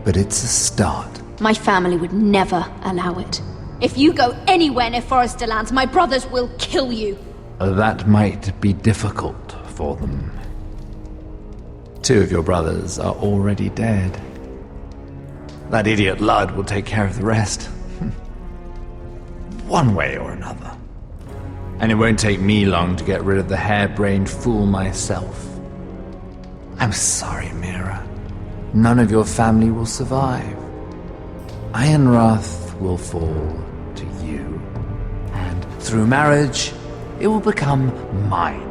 but it's a start. My family would never allow it. If you go anywhere near Forester lands, my brothers will kill you. That might be difficult for them. 2 of your brothers are already dead. That idiot Ludd will take care of the rest. One way or another. And it won't take me long to get rid of the harebrained fool myself. I'm sorry, Mira. None of your family will survive. Ironrath will fall to you. And through marriage, it will become mine.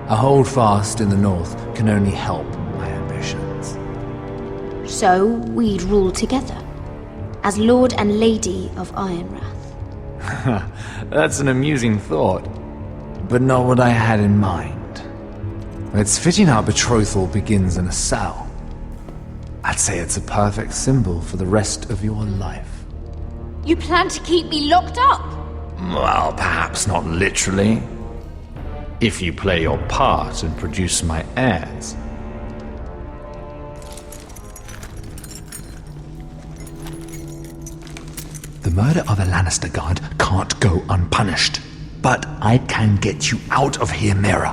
A holdfast in the north can only help my ambitions. So we'd rule together, as Lord and Lady of Ironrath. That's an amusing thought, but not what I had in mind. It's fitting our betrothal begins in a cell. I'd say it's a perfect symbol for the rest of your life. You plan to keep me locked up? Well, perhaps not literally. If you play your part and produce my heirs. The murder of a Lannister guard can't go unpunished. But I can get you out of here, Mira.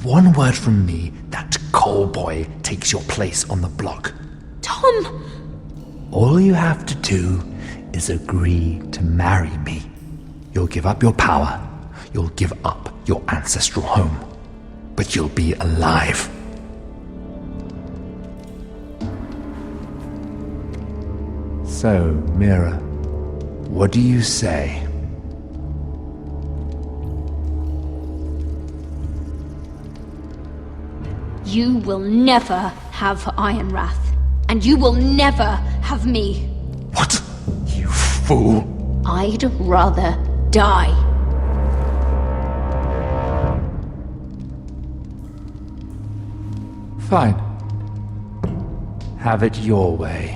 One word from me, that coal boy takes your place on the block. Tom! All you have to do is agree to marry me. You'll give up your power. You'll give up your ancestral home. But you'll be alive. So, Mira, what do you say? You will never have Ironrath. And you will never have me. What? You fool! I'd rather die. Fine. Have it your way.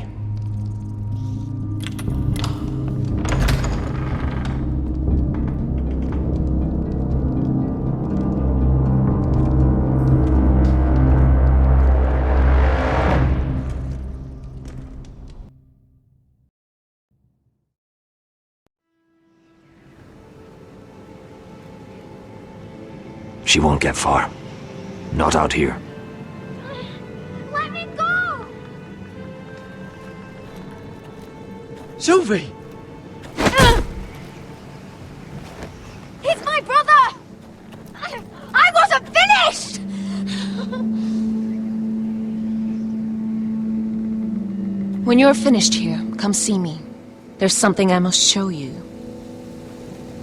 She won't get far. Not out here. Let me go! Sylvie! He's my brother! I wasn't finished! When you're finished here, come see me. There's something I must show you.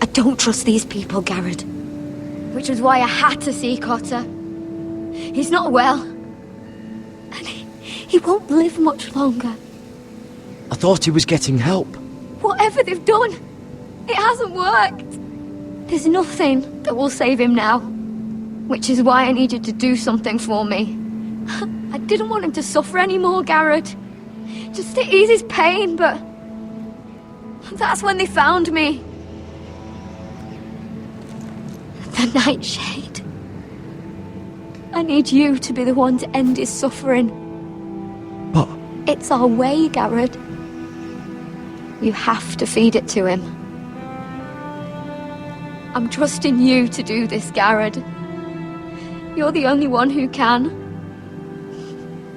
I don't trust these people, Garrett. Which was why I had to see Cotter. He's not well. And he won't live much longer. I thought he was getting help. Whatever they've done, it hasn't worked. There's nothing that will save him now. Which is why I needed to do something for me. I didn't want him to suffer anymore, Garrett. Just to ease his pain, but... that's when they found me. The Nightshade. I need you to be the one to end his suffering. But... it's our way, Garrett. You have to feed it to him. I'm trusting you to do this, Garrett. You're the only one who can.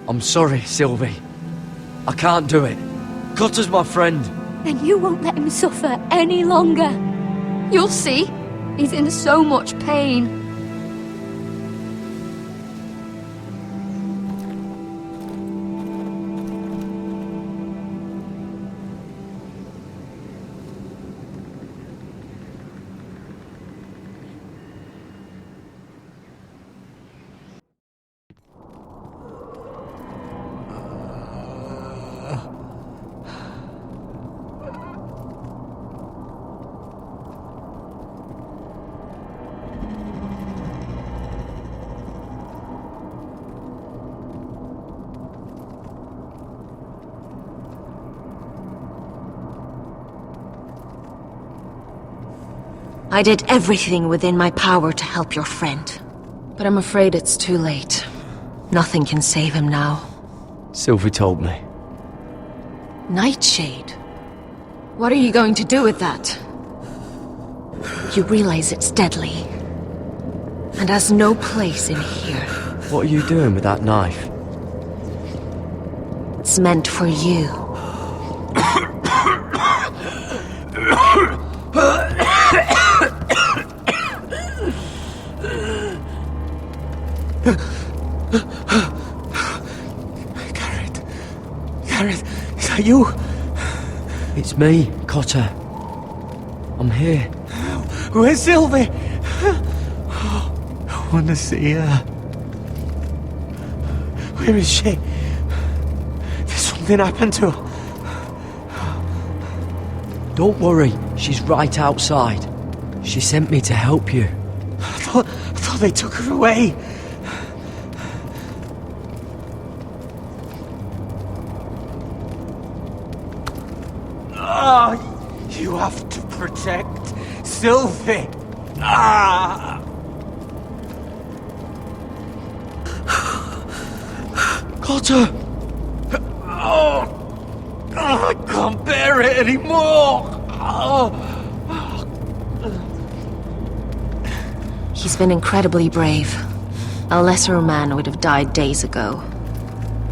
I'm sorry, Sylvie. I can't do it. Cotter's my friend. Then you won't let him suffer any longer. You'll see. He's in so much pain. I did everything within my power to help your friend. But I'm afraid it's too late. Nothing can save him now. Sylvie told me. Nightshade? What are you going to do with that? You realize it's deadly. And has no place in here. What are you doing with that knife? It's meant for you. Garrett, is that you? It's me, Cotter. I'm here. Where's Sylvie? I want to see her. Where is she? Did something happen to her? Don't worry, she's right outside. She sent me to help you. I thought they took her away. Ah, you have to protect Sylvie. Ah! Cotter! Oh, I can't bear it anymore. Oh. He's been incredibly brave. A lesser man would have died days ago.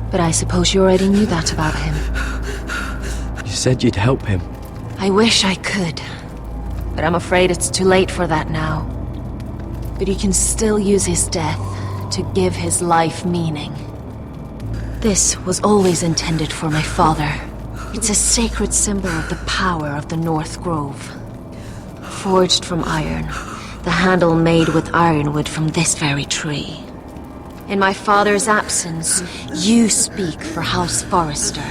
But I suppose you already knew that about him. You said you'd help him. I wish I could. But I'm afraid it's too late for that now. But you can still use his death to give his life meaning. This was always intended for my father. It's a sacred symbol of the power of the North Grove. Forged from iron, the handle made with ironwood from this very tree. In my father's absence, you speak for House Forrester.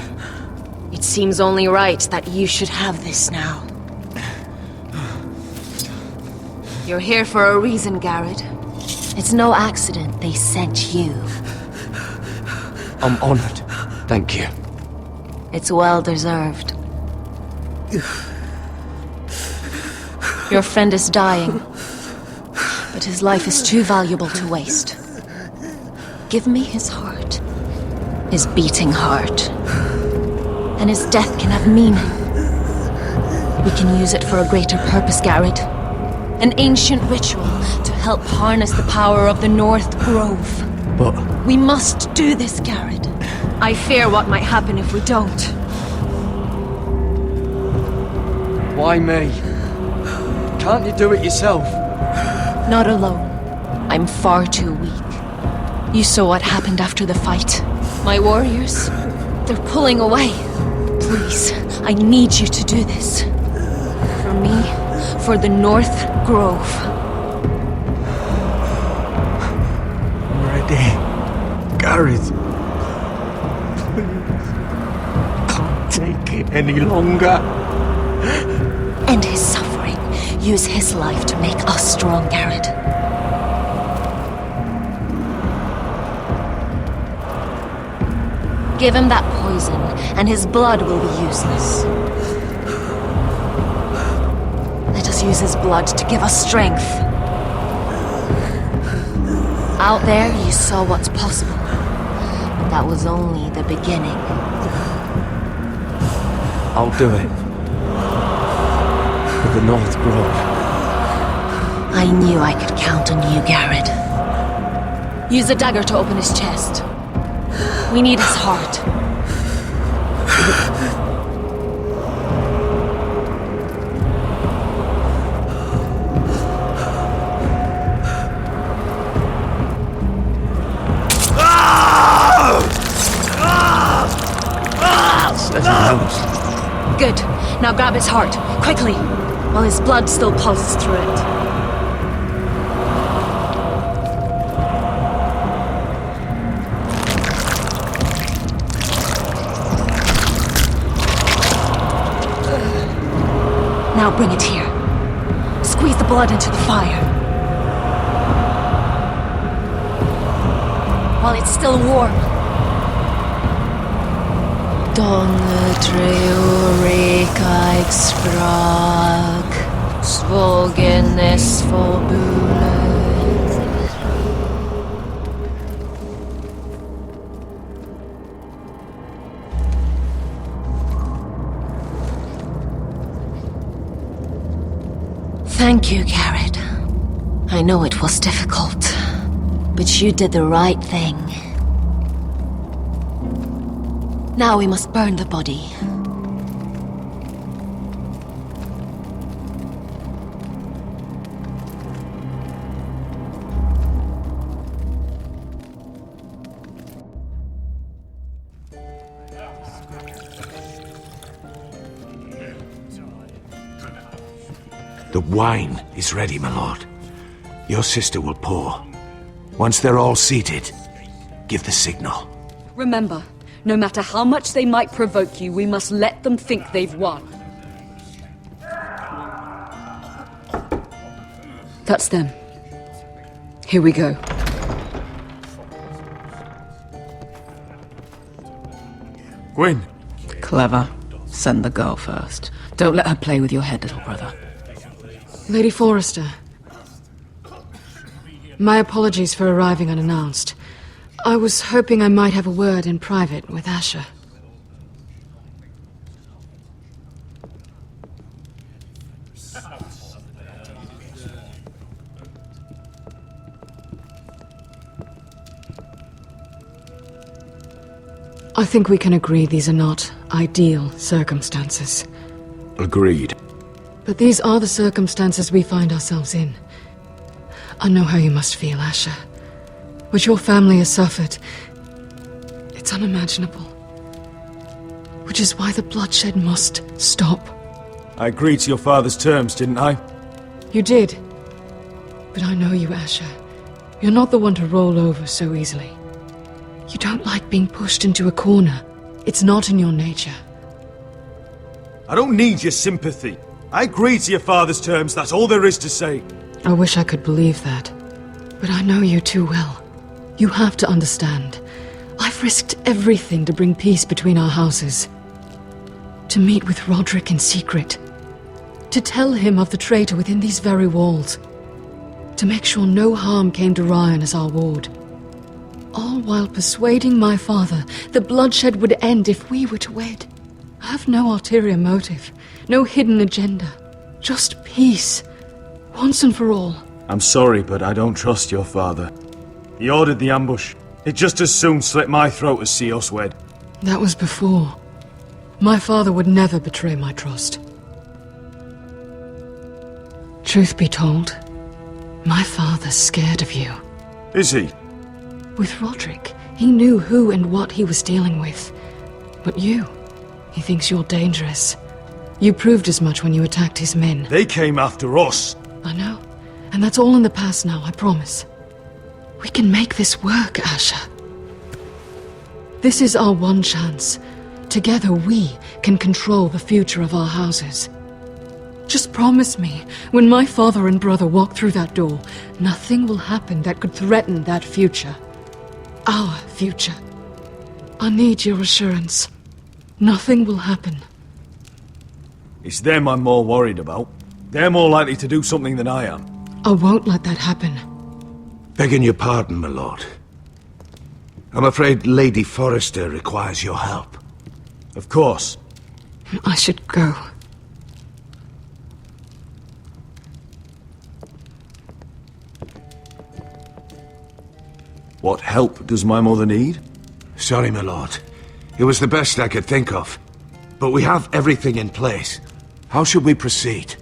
It seems only right that you should have this now. You're here for a reason, Garrett. It's no accident they sent you. I'm honored. Thank you. It's well deserved. Your friend is dying, but his life is too valuable to waste. Give me his heart. His beating heart. And his death can have meaning. We can use it for a greater purpose, Garrett. An ancient ritual to help harness the power of the North Grove. But... we must do this, Garrett. I fear what might happen if we don't. Why me? Can't you do it yourself? Not alone. I'm far too weak. You saw what happened after the fight. My warriors, they're pulling away. Please, I need you to do this. For me, for the North Grove. I'm ready. Garrett. Please. Can't take it any longer. End his suffering. Use his life to make us strong, Garrett. Give him that poison, and his blood will be useless. Let us use his blood to give us strength. Out there, you saw what's possible. But that was only the beginning. I'll do it. For the North Grove. I knew I could count on you, Garrett. Use the dagger to open his chest. We need his heart. Good. Now grab his heart, quickly, while his blood still pulses through it. Now bring it here. Squeeze the blood into the fire. While it's still warm. Donne treoricaig sprag, svogen Thank you, Garrett. I know it was difficult, but you did the right thing. Now we must burn the body. The wine is ready, my lord. Your sister will pour. Once they're all seated, give the signal. Remember, no matter how much they might provoke you, we must let them think they've won. That's them. Here we go. Gwyn. Clever. Send the girl first. Don't let her play with your head, little brother. Lady Forrester. My apologies for arriving unannounced. I was hoping I might have a word in private with Asher. I think we can agree these are not ideal circumstances. Agreed. But these are the circumstances we find ourselves in. I know how you must feel, Asher. What your family has suffered, it's unimaginable. Which is why the bloodshed must stop. I agreed to your father's terms, didn't I? You did. But I know you, Asher. You're not the one to roll over so easily. You don't like being pushed into a corner. It's not in your nature. I don't need your sympathy. I agreed to your father's terms, that's all there is to say. I wish I could believe that. But I know you too well. You have to understand. I've risked everything to bring peace between our houses. To meet with Roderick in secret. To tell him of the traitor within these very walls. To make sure no harm came to Ryan as our ward. All while persuading my father that bloodshed would end if we were to wed. I have no ulterior motive, no hidden agenda. Just peace, once and for all. I'm sorry, but I don't trust your father. He ordered the ambush. He'd just as soon slit my throat as see us wed. That was before. My father would never betray my trust. Truth be told, my father's scared of you. Is he? With Roderick, he knew who and what he was dealing with. But you, he thinks you're dangerous. You proved as much when you attacked his men. They came after us. I know. And that's all in the past now, I promise. We can make this work, Asher. This is our one chance. Together we can control the future of our houses. Just promise me, when my father and brother walk through that door, nothing will happen that could threaten that future. Our future. I need your assurance. Nothing will happen. It's them I'm more worried about. They're more likely to do something than I am. I won't let that happen. Begging your pardon, my lord. I'm afraid Lady Forrester requires your help. Of course. I should go. What help does my mother need? Sorry, my lord. It was the best I could think of. But we have everything in place. How should we proceed?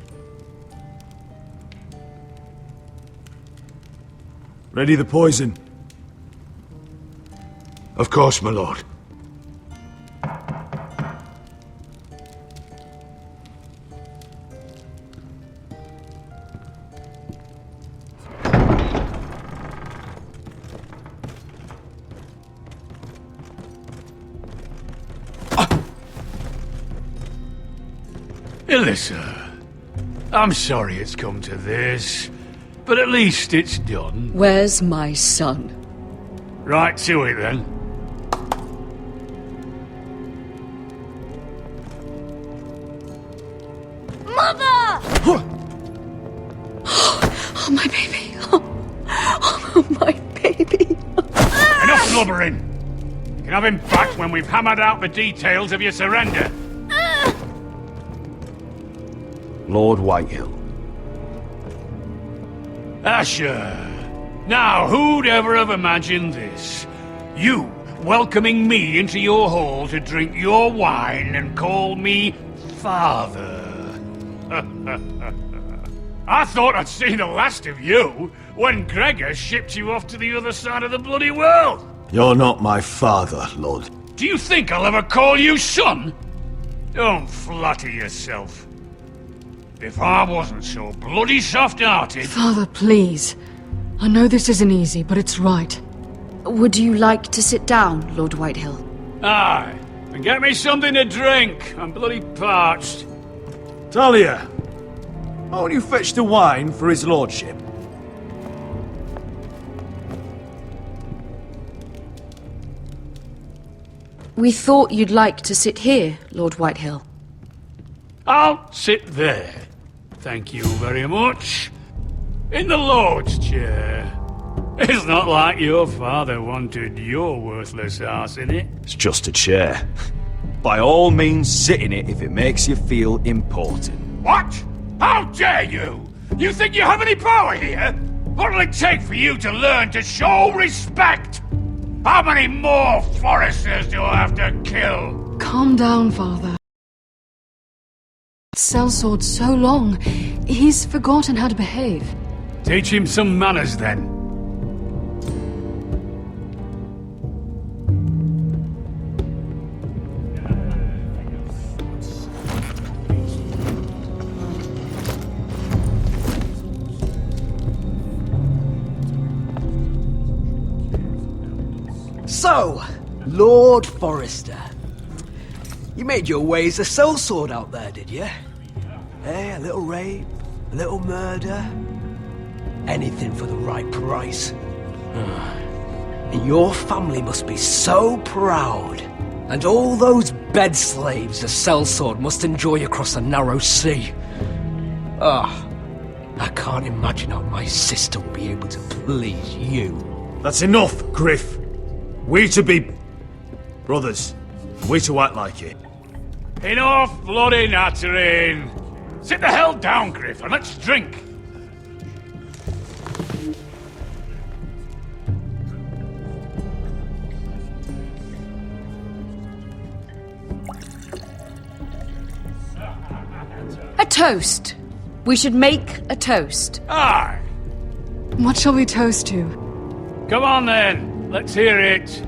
Ready the poison. Of course, my lord. Alyssa, I'm sorry it's come to this, but at least it's done. Where's my son? Right to it then. Mother! Oh, my baby. Oh, my baby. Enough blubbering! You can have him back when we've hammered out the details of your surrender. Lord Whitehill, Asher. Now, who'd ever have imagined this? You welcoming me into your hall to drink your wine and call me father. I thought I'd seen the last of you when Gregor shipped you off to the other side of the bloody world. You're not my father, Lord. Do you think I'll ever call you son? Don't flatter yourself. If I wasn't so bloody soft-hearted... Father, please. I know this isn't easy, but it's right. Would you like to sit down, Lord Whitehill? Aye, and get me something to drink. I'm bloody parched. Talia, won't you fetch the wine for his lordship? We thought you'd like to sit here, Lord Whitehill. I'll sit there. Thank you very much. In the Lord's chair. It's not like your father wanted your worthless ass in it. It's just a chair. By all means, sit in it if it makes you feel important. What? How dare you? You think you have any power here? What'll it take for you to learn to show respect? How many more Foresters do I have to kill? Calm down, Father. Sellsword so long, he's forgotten how to behave. Teach him some manners, then. So, Lord Forrester, you made your way as a sellsword out there, did you? Eh, a little rape, a little murder, anything for the right price. And your family must be so proud. And all those bed slaves a sellsword must enjoy across a narrow sea. I can't imagine how my sister will be able to please you. That's enough, Griff. We to be brothers. We to act like it. Enough bloody nattering. Sit the hell down, Griff, and let's drink. A toast. We should make a toast. Aye. What shall we toast to? Come on then. Let's hear it.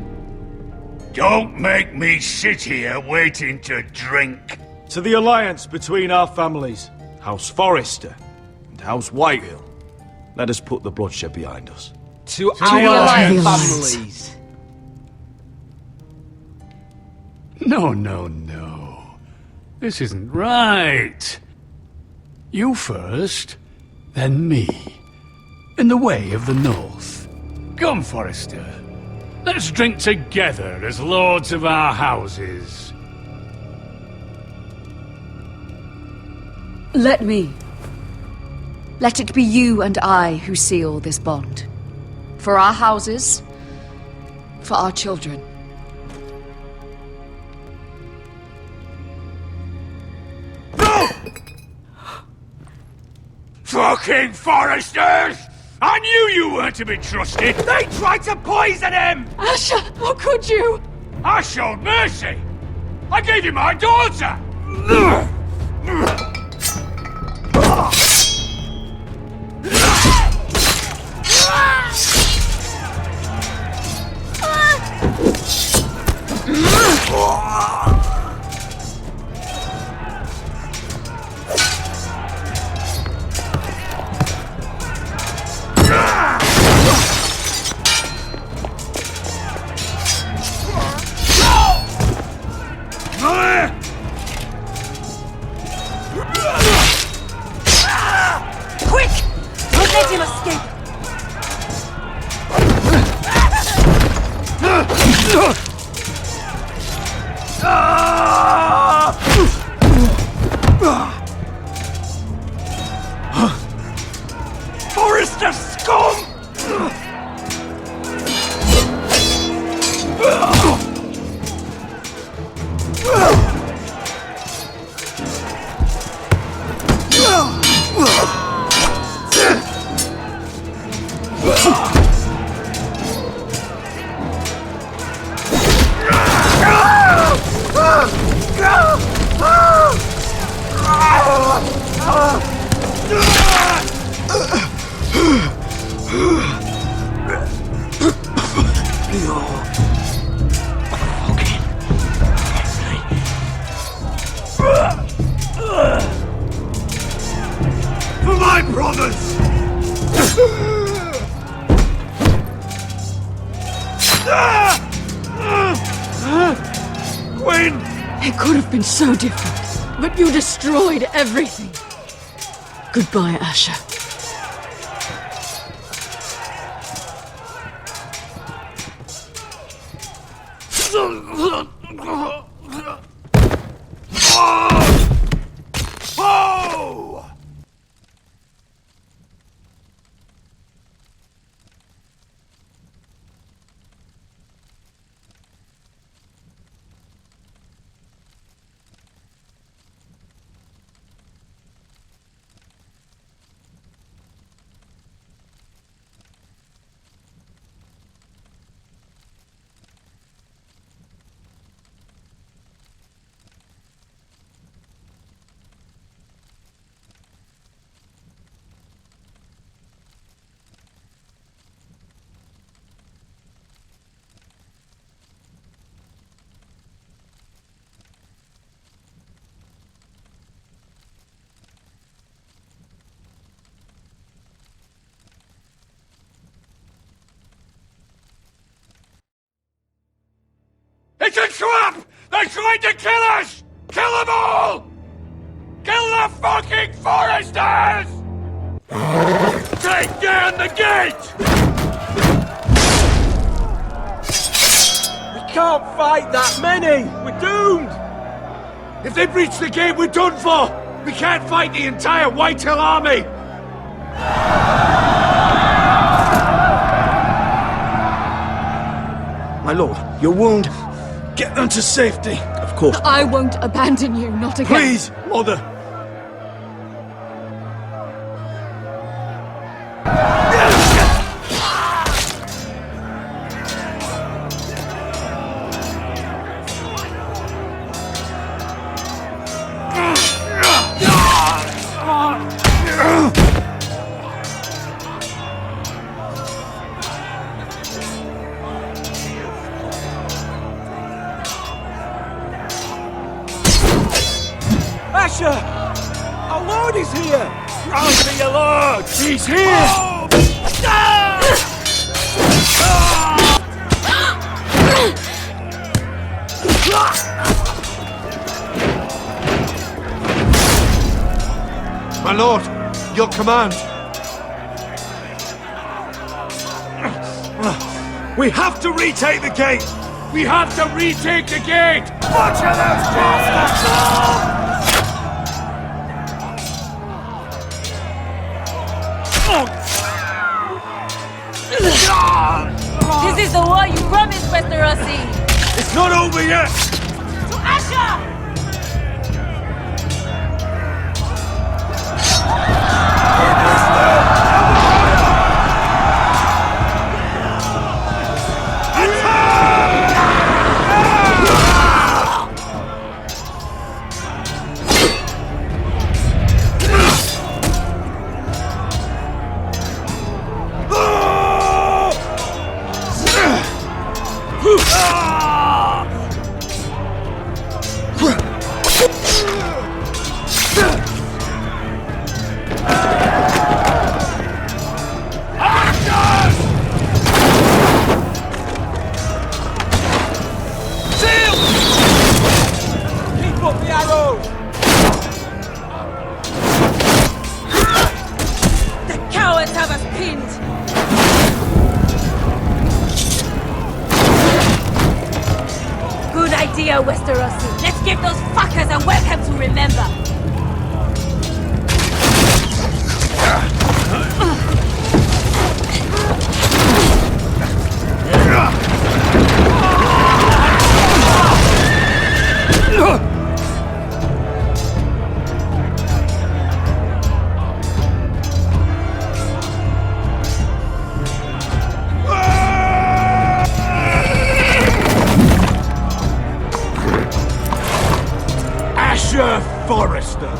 Don't make me sit here waiting to drink. To the alliance between our families, House Forrester and House Whitehill. Let us put the bloodshed behind us. To our families. No. This isn't right. You first, then me. In the way of the North. Come, Forrester. Let's drink together as lords of our houses. Let me. Let it be you and I who seal this bond. For our houses, for our children. No! Fucking Foresters! I knew you weren't to be trusted! They tried to poison him! Asher, how could you? I showed mercy! I gave you my daughter! Quick! Don't let him escape! Forrester scum! bastards! Gwyn! It could have been so different, but you destroyed everything. Goodbye, Asher. Oh! It's a trap! They're trying to kill us! Kill them all! Kill the fucking Foresters! Take down the gate! We can't fight that many! We're doomed! If they breach the gate, we're done for! We can't fight the entire Whitehill army! My lord, your wound. Get them to safety. Of course. I won't abandon you, not again. Please, mother. Asher! Our lord is here! Rise to your lord! He's here! My lord, your command. We have to retake the gate! We have to retake the gate! Butcher those bastards! This is the war you promised, Westerosi! It's not over yet! To Asher! Westerosi. Let's give those fuckers a welcome to remember. Forrester,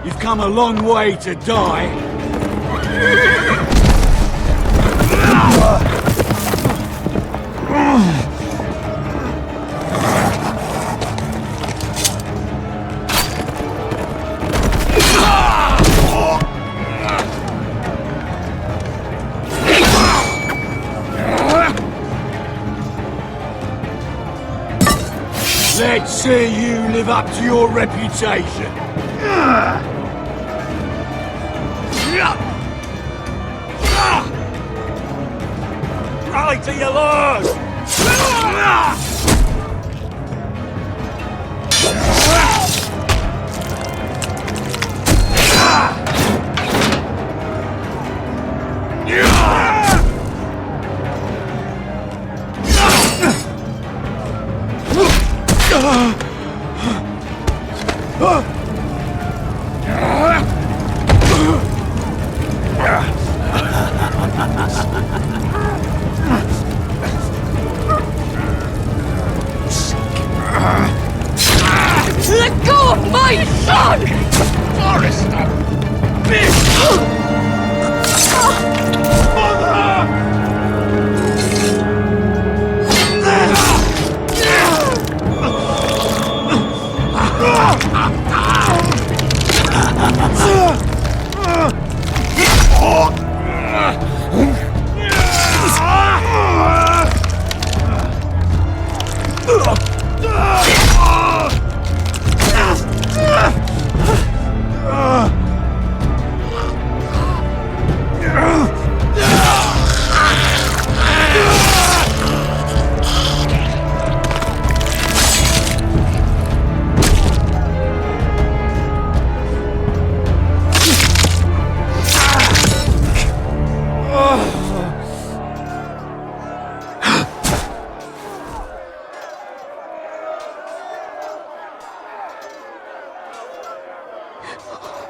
you've come a long way to die. Let's see you live up to your reputation. Rally to your lord! Let go of my son! Forrester!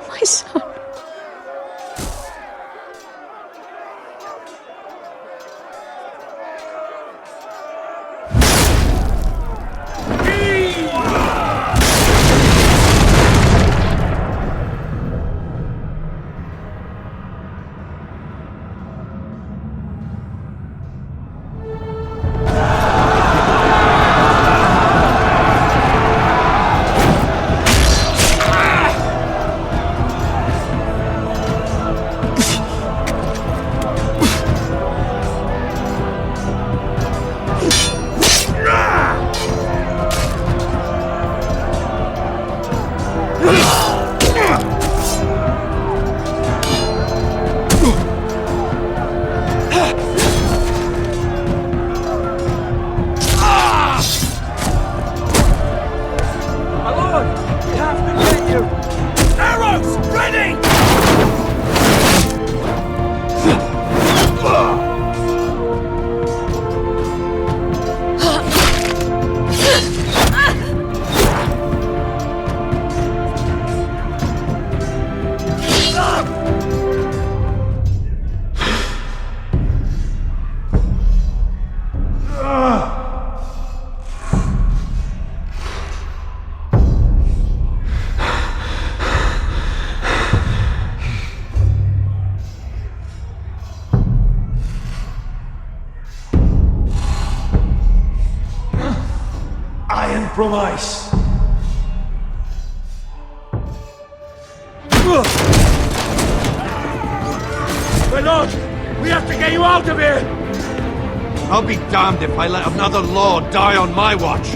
My son. Iron from ice. My lord, we have to get you out of here! I'll be damned if I let another lord die on my watch.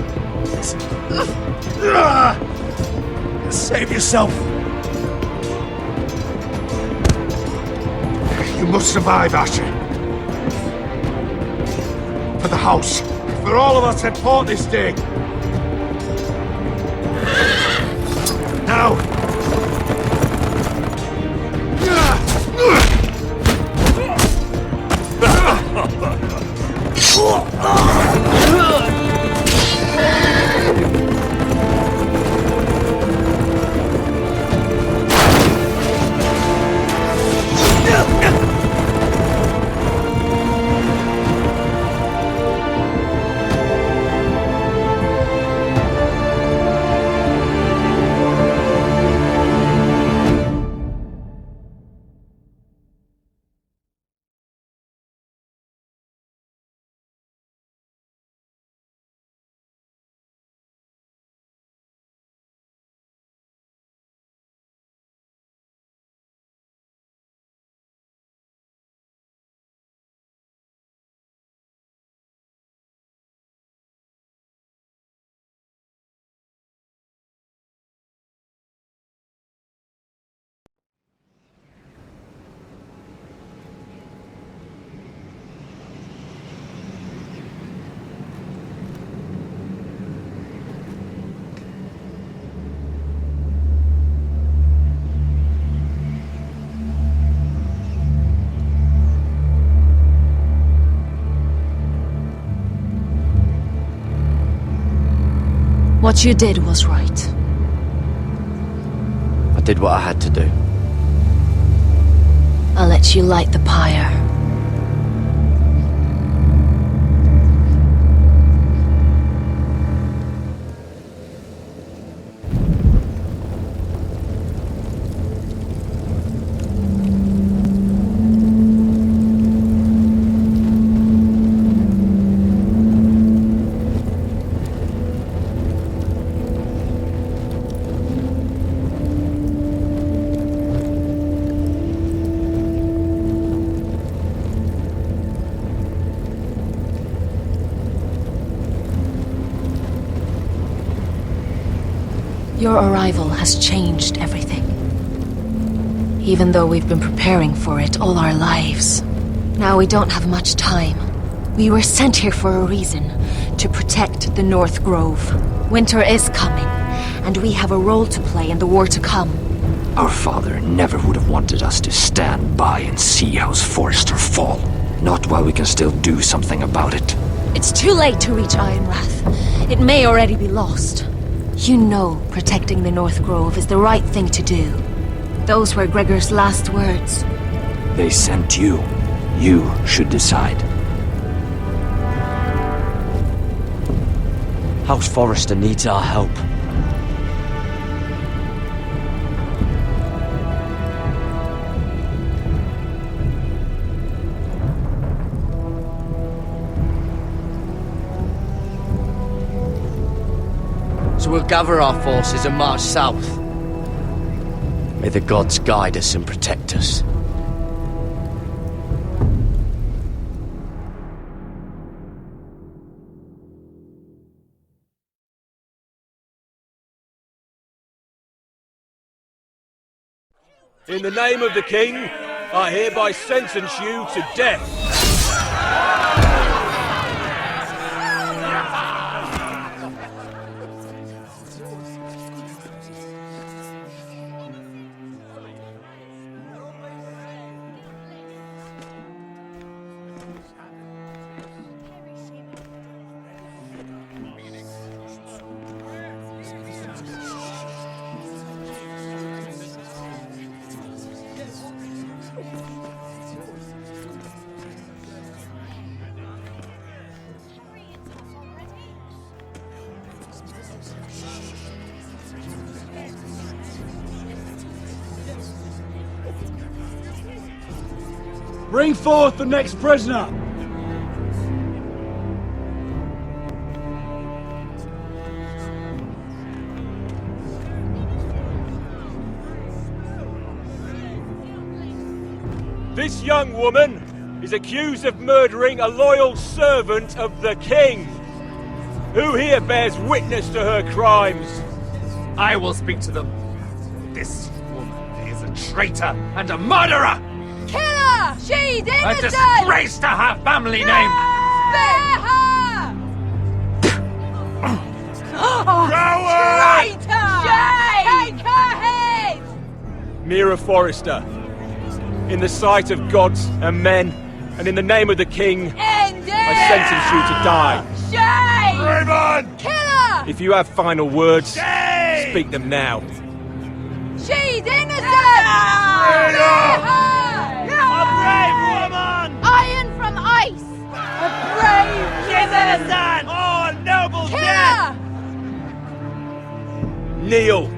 Save yourself. You must survive, Asher. For the house. For all of us that fought this day. Now! What you did was right. I did what I had to do. I'll let you light the pyre. Your arrival has changed everything. Even though we've been preparing for it all our lives. Now we don't have much time. We were sent here for a reason. To protect the North Grove. Winter is coming, and we have a role to play in the war to come. Our father never would have wanted us to stand by and see House Forrester fall. Not while we can still do something about it. It's too late to reach Ironwrath. It may already be lost. You know protecting the North Grove is the right thing to do. Those were Gregor's last words. They sent you. You should decide. House Forrester needs our help. So we'll gather our forces and march south. May the gods guide us and protect us. In the name of the King, I hereby sentence you to death. Bring forth the next prisoner! This young woman is accused of murdering a loyal servant of the King. Who here bears witness to her crimes? I will speak to them. This woman is a traitor and a murderer! Kill her! She's A innocent! disgrace to her family name! Spare her! Traitor! Shame! Take her head! Mira Forrester, in the sight of gods and men, and in the name of the King, End it! I sentence you to die. Shame! Raymond! Kill her! If you have final words, speak them now. She's innocent! Spare her! A brave woman! Iron from ice! A brave She's innocent! Oh, a noble Kill death! her! Kneel!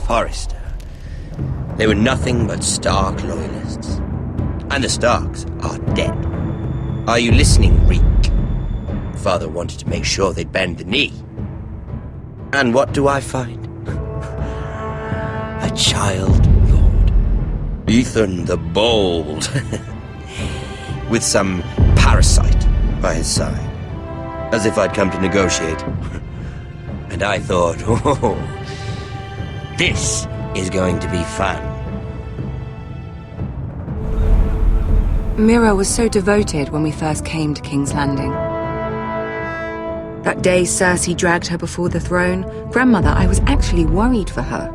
Forrester. They were nothing but Stark loyalists. And the Starks are dead. Are you listening, Reek? Father wanted to make sure they'd bend the knee. And what do I find? A child lord. Ethan the Bold. With some parasite by his side. As if I'd come to negotiate. And I thought, oh, this is going to be fun. Mira was so devoted when we first came to King's Landing. That day Cersei dragged her before the throne, Grandmother, I was actually worried for her.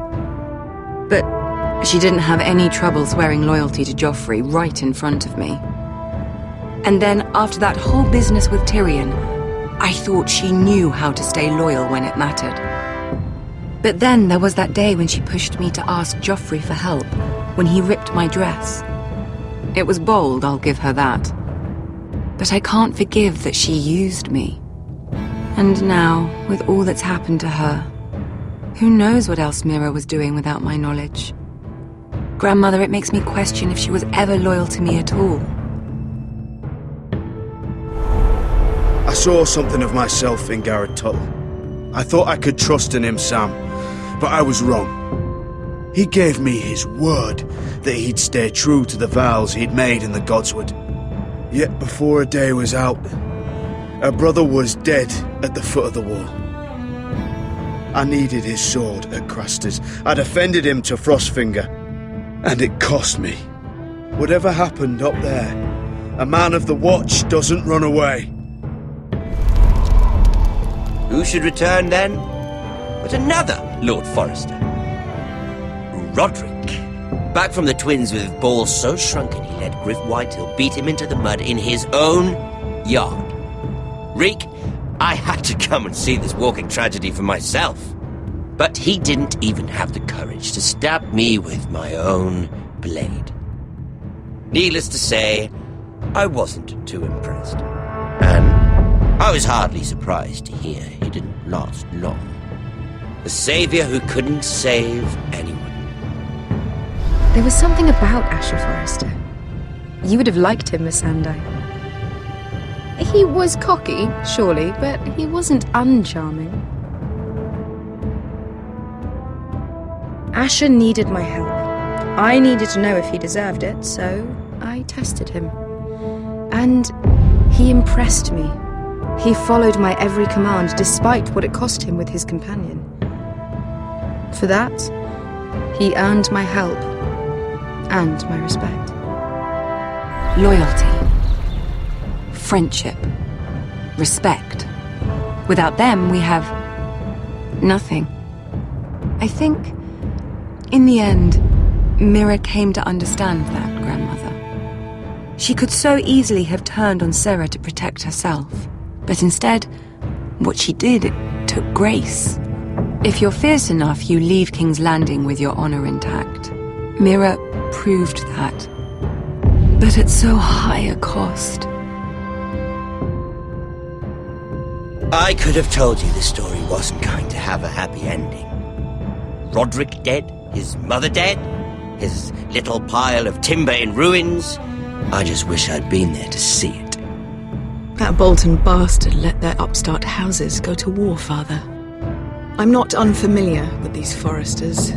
But she didn't have any trouble swearing loyalty to Joffrey right in front of me. And then, after that whole business with Tyrion, I thought she knew how to stay loyal when it mattered. But then there was that day when she pushed me to ask Joffrey for help, when he ripped my dress. It was bold, I'll give her that. But I can't forgive that she used me. And now, with all that's happened to her, who knows what else Mira was doing without my knowledge? Grandmother, it makes me question if she was ever loyal to me at all. I saw something of myself in Garrett Tuttle. I thought I could trust in him, Sam, but I was wrong. He gave me his word that he'd stay true to the vows he'd made in the Godswood. Yet before a day was out, her brother was dead at the foot of the wall. I needed his sword at Craster's. I'd offended him to Frostfinger, and it cost me. Whatever happened up there, a man of the Watch doesn't run away. Who should return then? But another Lord Forrester. Roderick. Back from the Twins with balls so shrunken he let Griff Whitehill beat him into the mud in his own yard. Reek, I had to come and see this walking tragedy for myself. But he didn't even have the courage to stab me with my own blade. Needless to say, I wasn't too impressed. And I was hardly surprised to hear he didn't last long. A savior who couldn't save anyone. There was something about Asher Forrester. You would have liked him, Miss Sandai. He was cocky, surely, but he wasn't uncharming. Asher needed my help. I needed to know if he deserved it, so I tested him. And he impressed me. He followed my every command, despite what it cost him with his companion. For that, he earned my help and my respect. Loyalty. Friendship. Respect. Without them, we have nothing. I think, in the end, Mira came to understand that, Grandmother. She could so easily have turned on Sarah to protect herself. But instead, what she did, it took grace. If you're fierce enough, you leave King's Landing with your honor intact. Mira proved that. But at so high a cost. I could have told you this story wasn't going to have a happy ending. Roderick dead, his mother dead, his little pile of timber in ruins. I just wish I'd been there to see it. That Bolton bastard let their upstart houses go to war, Father. I'm not unfamiliar with these Forresters.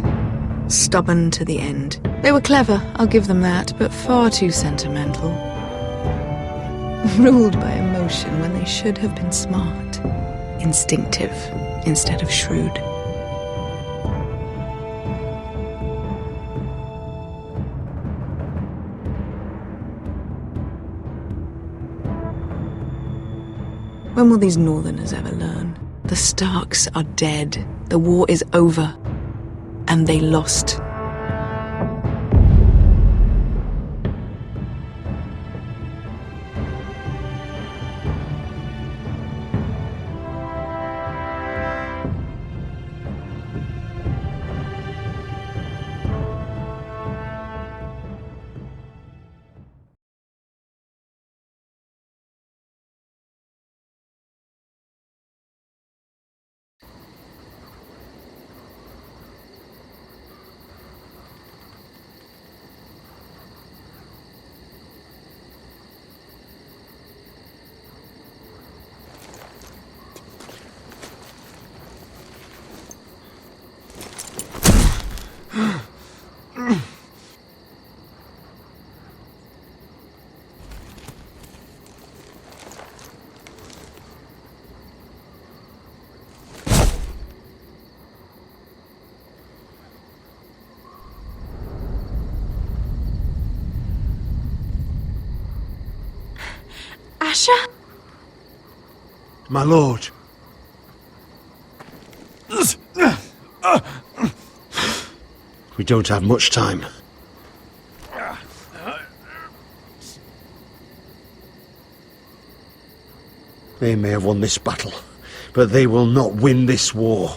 Stubborn to the end. They were clever, I'll give them that, but far too sentimental. Ruled by emotion when they should have been smart. Instinctive instead of shrewd. When will these Northerners ever learn? The Starks are dead. The war is over. And they lost. Asher? My lord. We don't have much time. They may have won this battle, but they will not win this war.